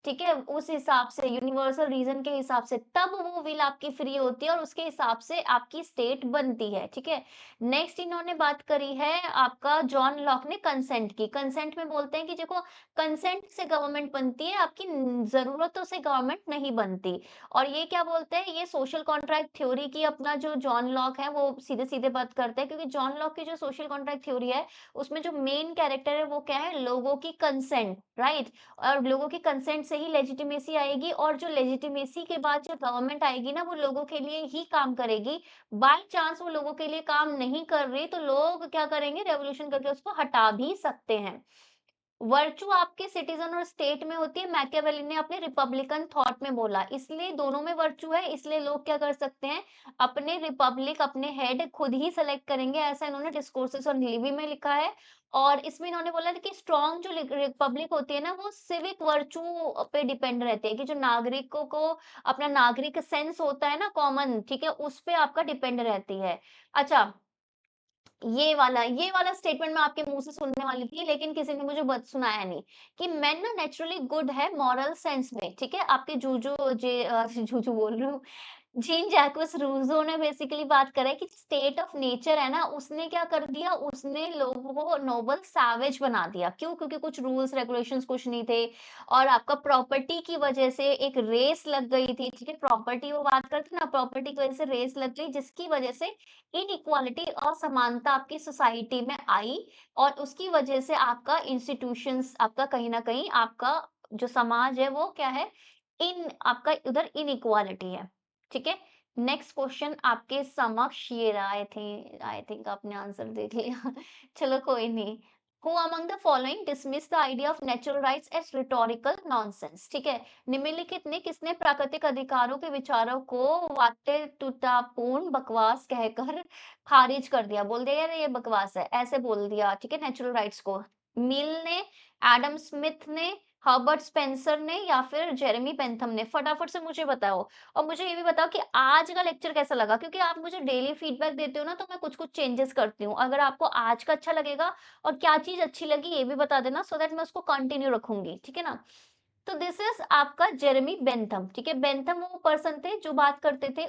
ठीक है? उस हिसाब से यूनिवर्सल रीज़न के हिसाब से तब वो विल आपकी फ्री होती है और उसके हिसाब से आपकी स्टेट बनती है, ठीक है? नेक्स्ट इन्होंने बात करी है आपका जॉन लॉक ने कंसेंट की। कंसेंट में बोलते हैं कि देखो कंसेंट से गवर्नमेंट बनती है, आपकी ज़रूरतों से गवर्नमेंट नहीं बनती। और ये क्या बोलते हैं, ये सोशल कॉन्ट्रैक्ट थ्योरी की अपना जो जॉन लॉक है वो सीधे-सीधे बात करते हैं क्योंकि जॉन लॉक की जो सोशल कॉन्ट्रैक्ट थ्योरी है, उसमें जो मेन कैरेक्टर है वो क्या है? लोगों की कंसेंट, राइट? और लोगों की कंसेंट से ही लेजिटिमेसी आएगी और जो लेजिटिमेसी के बाद जो गवर्नमेंट आएगी ना, वो लोगों के लिए ही काम करेगी। बाय चांस वो लोगों के लिए काम नहीं कर रही, तो लोग क्या करेंगे? रेवोल्यूशन करके उसको हटा भी सकते हैं। वर्च्यू आपके सिटीजन और स्टेट में होती है, मैकियावेली ने अपने रिपब्लिकन थॉट में बोला। इसलिए दोनों में वर्च्यू है, इसलिए लोग क्या कर सकते हैं? अपने रिपब्लिक, अपने हेड खुद ही सेलेक्ट करेंगे, ऐसा इन्होंने डिस्कोर्सेस ऑन लिवी में लिखा है। और इसमें इन्होंने बोला था कि स्ट्रॉन्ग जो रिपब्लिक होती है ना, वो सिविक वर्च्यू पे डिपेंड रहती है कि जो नागरिकों को अपना नागरिक सेंस होता है ना कॉमन, ठीक है? उस पे आपका डिपेंड रहती है। अच्छा, ये वाला स्टेटमेंट मैं आपके मुँह से सुनने वाली थी, लेकिन किसी ने मुझे सुनाया नहीं, कि मेन ना नेचुरली गुड है मॉरल सेंस में, ठीक है? आपके जूजू बोल रही हूँ, जीन जैकुस रूसो ने बेसिकली बात करा है कि स्टेट ऑफ नेचर है ना, उसने क्या कर दिया, उसने लोगों को नोबल सैवेज बना दिया। क्यों? क्योंकि कुछ रूल्स रेगुलेशंस कुछ नहीं थे और आपका प्रॉपर्टी की वजह से एक रेस लग गई थी, ठीक है? प्रॉपर्टी वो बात करते हैं ना, प्रॉपर्टी की वजह से रेस लग गई, जिसकी वजह से इनइक्वालिटी, असमानता आपकी सोसाइटी में आई और उसकी वजह से आपका इंस्टीट्यूशंस, आपका कहीं न कहीं आपका जो समाज है, वो क्या है? आपका उधर इनइक्वालिटी है। ठीक है? नेक्स्ट क्वेश्चन आपके समक्ष ये रहा। आई थिंक आपने आंसर देख लिया। चलो कोई नहीं। Who among the following dismiss the idea of natural rights as rhetorical nonsense? ठीक है? निम्नलिखित में किसने प्राकृतिक अधिकारों के विचारों को वातेतुतापूर्ण बकवास कहकर खारिज कर दिया? बोल दिया यार ये बकवास है, ऐसे बोल दिया, ठीक है? नेचुरल राइट्स को। मिल ने, एडम स्मिथ ने, हर्बर्ट स्पेंसर ने या फिर जेरेमी बेंथम ने? फटाफट से मुझे बताओ। और मुझे ये भी बताओ कि आज का लेक्चर कैसा लगा? क्योंकि आप मुझे डेली फीडबैक देते हो ना, तो मैं कुछ-कुछ चेंजेस करती हूँ। अगर आपको आज का अच्छा लगेगा और क्या चीज़ अच्छी लगी ये भी बता देना सो दैट मैं उसको कंटिन्यू रखूँगी, ठीक है ना? तो दिस इज़ आपका जेरेमी बेंथम, ठीक है? बेंथम वो पर्सन थे जो बात करते थे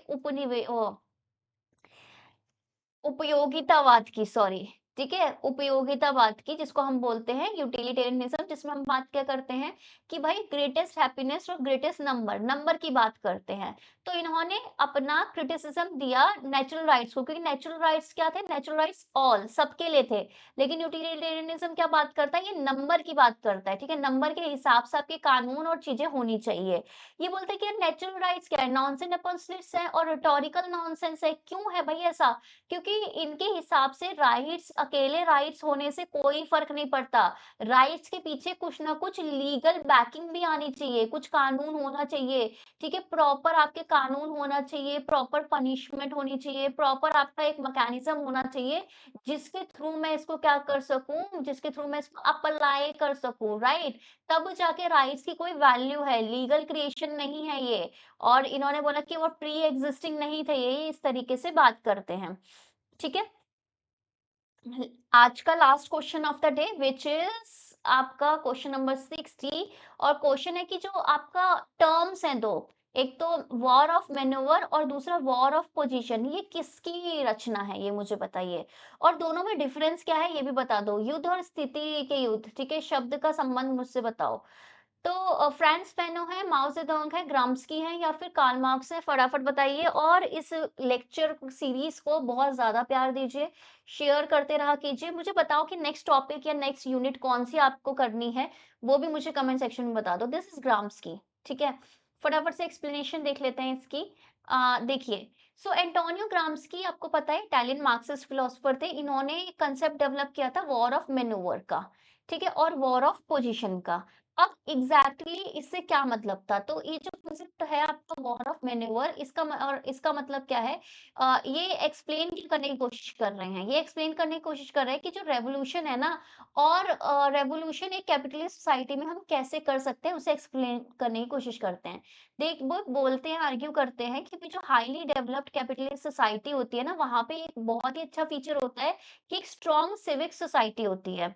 उपयोगितावाद की, सॉरी, ठीक है? उपयोगितावाद की, जिसको हम बोलते हैं यूटिलिटेरियनिज़्म, जिसमें हम बात क्या करते हैं कि भाई ग्रेटेस्ट हैप्पीनेस और ग्रेटेस्ट नंबर की बात करते हैं। तो इन्होंने अपना क्रिटिसिज़्म दिया नेचुरल राइट्स को, क्योंकि नेचुरल राइट्स क्या थे? नेचुरल राइट्स ऑल, सबके लिए थे। लेकिन यूटिलिटेरियनिज़्म क्या बात करता है? ये नंबर की बात करता है, ठीक है? नंबर के हिसाब से आपके कानून और चीज़ें होनी चाहिए। ये बोलते हैं कि यार नेचुरल राइट्स क्या है? नॉनसेंस अपॉन स्लिट्स है और रिटोरिकल नॉनसेंस है। क्यों है भई ऐसा? क्योंकि इनके हिसाब से राइट्स, अकेले राइट्स होने से कोई फ़र्क नहीं पड़ता। राइट्स के पीछे कुछ ना कुछ लीगल बैकिंग भी आनी चाहिए, कुछ कानून होना चाहिए, ठीक है? प्रॉपर आपके कानून होना चाहिए, प्रॉपर पनिशमेंट होनी चाहिए, प्रॉपर आपका एक मैकेनिज़्म होना चाहिए, जिसके थ्रू मैं इसको क्या कर सकूँ, जिसके थ्रू मैं इसको अप्लाई कर सकूँ, राइट? तब जाके राइट्स की कोई वैल्यू है, लीगल क्रिएशन नहीं है ये। और इन्होंने बोला कि वो प्री एक्जिस्टिंग नहीं थे, ये इस तरीके से बात करते हैं। ठीक है? आज का last question of the day which is आपका क्वेश्चन नंबर 60 और क्वेश्चन है कि जो आपका टर्म्स हैं 2, एक तो वॉर ऑफ मैनोवर और दूसरा वॉर ऑफ पोजीशन, ये किसकी रचना है ये मुझे बताइए? और दोनों में डिफरेंस क्या है ये भी बता दो। युद्ध और स्थिति के युद्ध, ठीक है? शब्द का संबंध मुझसे बताओ। तो फ्रांस फैनो है, माओ ज़ेडोंग है, ग्राम्स्की है या फिर कार्ल मार्क्स है? फटाफट बताइए और इस लेक्चर सीरीज़ को बहुत ज़्यादा प्यार दीजिए, शेयर करते रहा कीजिए। मुझे बताओ कि नेक्स्ट टॉपिक या नेक्स्ट यूनिट कौन-सी आपको करनी है, वो भी मुझे कमेंट सेक्शन में बता दो। दिस इज़ ग्राम्स्की, ठीक है? फटाफट से एक्सप्लेनेशन देख लेते हैं इसकी। देखिए, सो एंटोनियो ग्राम्स्की आपको पता है इटालियन मार्क्सिस्ट फिलॉसफर थे। इन्होंने कंसेप्ट डेवलप किया था वॉर ऑफ मैनोवर का, ठीक है? और वॉर ऑफ पोजीशन का। अब इससे क्या मतलब था? तो ये जो कांसेप्ट है आपका वॉर ऑफ मैन्यूवर, इसका मतलब क्या है? ये एक्सप्लेन करने की कोशिश कर रहे हैं। ये एक्सप्लेन करने की कोशिश कर रहे हैं कि जो रेवोल्यूशन है ना, और रेवोल्यूशन एक कैपिटलिस्ट सोसाइटी में हम कैसे कर सकते हैं, उसे एक्सप्लेन करने की कोशिश करते हैं। देख वो बोलते हैं, आर्ग्यू करते हैं कि जो हाइली डेवलप्ड कैपिटलिस्ट सोसाइटी होती है ना, वहाँ पे एक बहुत ही अच्छा फीचर होता है कि एक स्ट्रॉन्ग सिविक सोसाइटी होती है।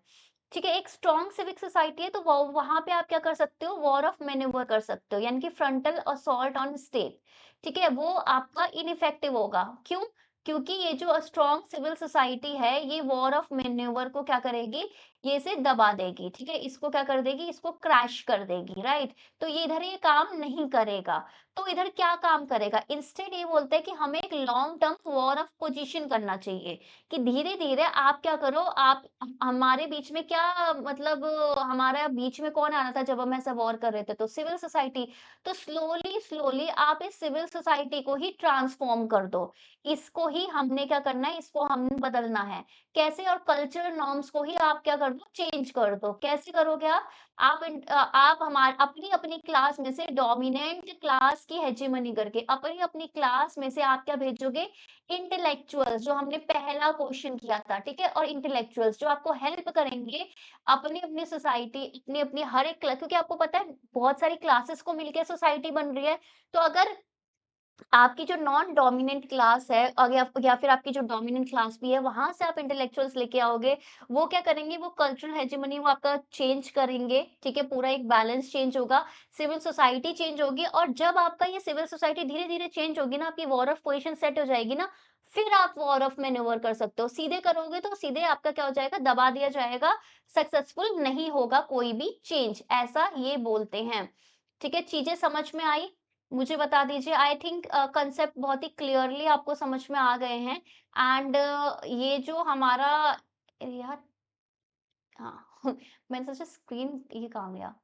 ठीक है, एक स्ट्रॉन्ग सिविक सोसाइटी है, तो वहां पे आप क्या कर सकते हो? वॉर ऑफ मैन्यूवर कर सकते हो, यानी कि फ्रंटल असॉल्ट ऑन स्टेट। ठीक है, वो आपका इनइफेक्टिव होगा। क्यों? क्योंकि ये जो स्ट्रॉन्ग सिविल सोसाइटी है, ये वॉर ऑफ मैन्यूवर को क्या करेगी? ये इसे दबा देगी। ठीक है, इसको क्या कर देगी? इसको क्रैश कर देगी, राइट? तो ये इधर ये काम नहीं करेगा। तो इधर क्या काम करेगा? इंस्टेड ये बोलते हैं कि हमें एक long term war of position करना चाहिए, कि धीरे-धीरे आप क्या करो, आप हमारे बीच में क्या मतलब, हमारा बीच में कौन आ रहा था जब हम ऐसा वॉर कर रहे थे? तो सिविल सोसाइटी। तो स्लोली स्लोली आप इस सिविल सोसाइटी को ही ट्रांसफॉर्म कर दो। इसको ही हमने क्या करना है? इसको हमने बदलना है। कैसे? और कल्चरल नॉर्म्स को ही आप क्या कर दो? चेंज कर दो। कैसे करोगे आप? आप हमारे अपनी अपनी क्लास में से डोमिनेंट क्लास की हेजेमनी करके अपनी अपनी क्लास में से आप क्या भेजोगे? इंटेलेक्चुअल्स, जो हमने पहला क्वेश्चन किया था, ठीक है? और इंटेलेक्चुअल्स जो आपको हेल्प करेंगे अपनी-अपनी सोसाइटी, अपनी-अपनी हर एक क्योंकि आपको पता है बहुत सारी क्लासेस को मिलके सोसाइटी बन रही है। तो अगर आपकी जो नॉन डोमिनेंट क्लास है, या फिर आपकी जो डोमिनेंट क्लास भी है, वहाँ से आप इंटेलेक्चुअल्स लेके आओगे, वो क्या करेंगे? वो कल्चरल हेजेमनी वो आपका चेंज करेंगे, ठीक है? पूरा एक बैलेंस चेंज होगा, सिविल सोसाइटी चेंज होगी, और जब आपका ये सिविल सोसाइटी धीरे-धीरे चेंज होगी ना, आपकी वॉर ऑफ पोजीशन सेट हो जाएगी ना, फिर आप वॉर ऑफ मैन्यूवर कर सकते हो। सीधे करोगे तो सीधे आपका क्या हो जाएगा? दबा दिया जाएगा, सक्सेसफुल नहीं होगा कोई भी चेंज, ऐसा ये बोलते हैं। ठीक है? चीज़ें समझ में आई? मुझे बता दीजिए। आई थिंक कांसेप्ट बहुत ही क्लियरली आपको समझ में आ गए हैं। एंड ये जो हमारा, यार, हाँ, मैंने सोचा स्क्रीन ये कहाँ गया?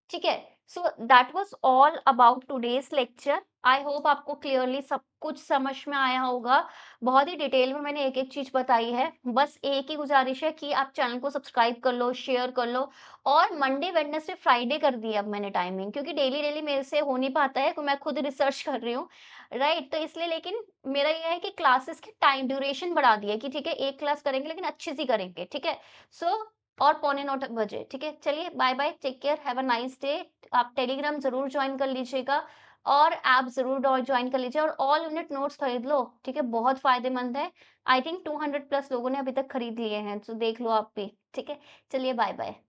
ठीक है, so that was all about today's lecture. I hope आपको क्लियरली सब कुछ समझ में आया होगा। बहुत ही डिटेल में मैंने एक-एक चीज़ बताई है। बस एक ही गुज़ारिश है कि आप चैनल को सब्सक्राइब कर लो, शेयर कर लो, और मंडे, वेडनेसडे, फ्राइडे कर दी है अब मैंने टाइमिंग, क्योंकि डेली-डेली मेरे से हो नहीं पाता है, मैं खुद रिसर्च कर रही हूँ, राइट? तो इसलिए, लेकिन मेरा ये है कि क्लासेस की टाइम ड्यूरेशन बढ़ा दी है कि ठीक है, 1 क्लास करेंगे लेकिन अच्छी-सी करेंगे, ठीक है? सो और पौने 9 बजे, ठीक है? चलिए bye bye, take care, have a nice day. आप टेलीग्राम ज़रूर जॉइन कर लीजिएगा, और ऐप ज़रूर डॉ जॉइन कर लीजिए, और ऑल यूनिट नोट्स खरीद लो, ठीक है? बहुत फ़ायदेमंद है। आई थिंक 200 प्लस लोगों ने अभी तक खरीद लिए हैं, तो देख लो आप भी, ठीक है? चलिए बाय-बाय।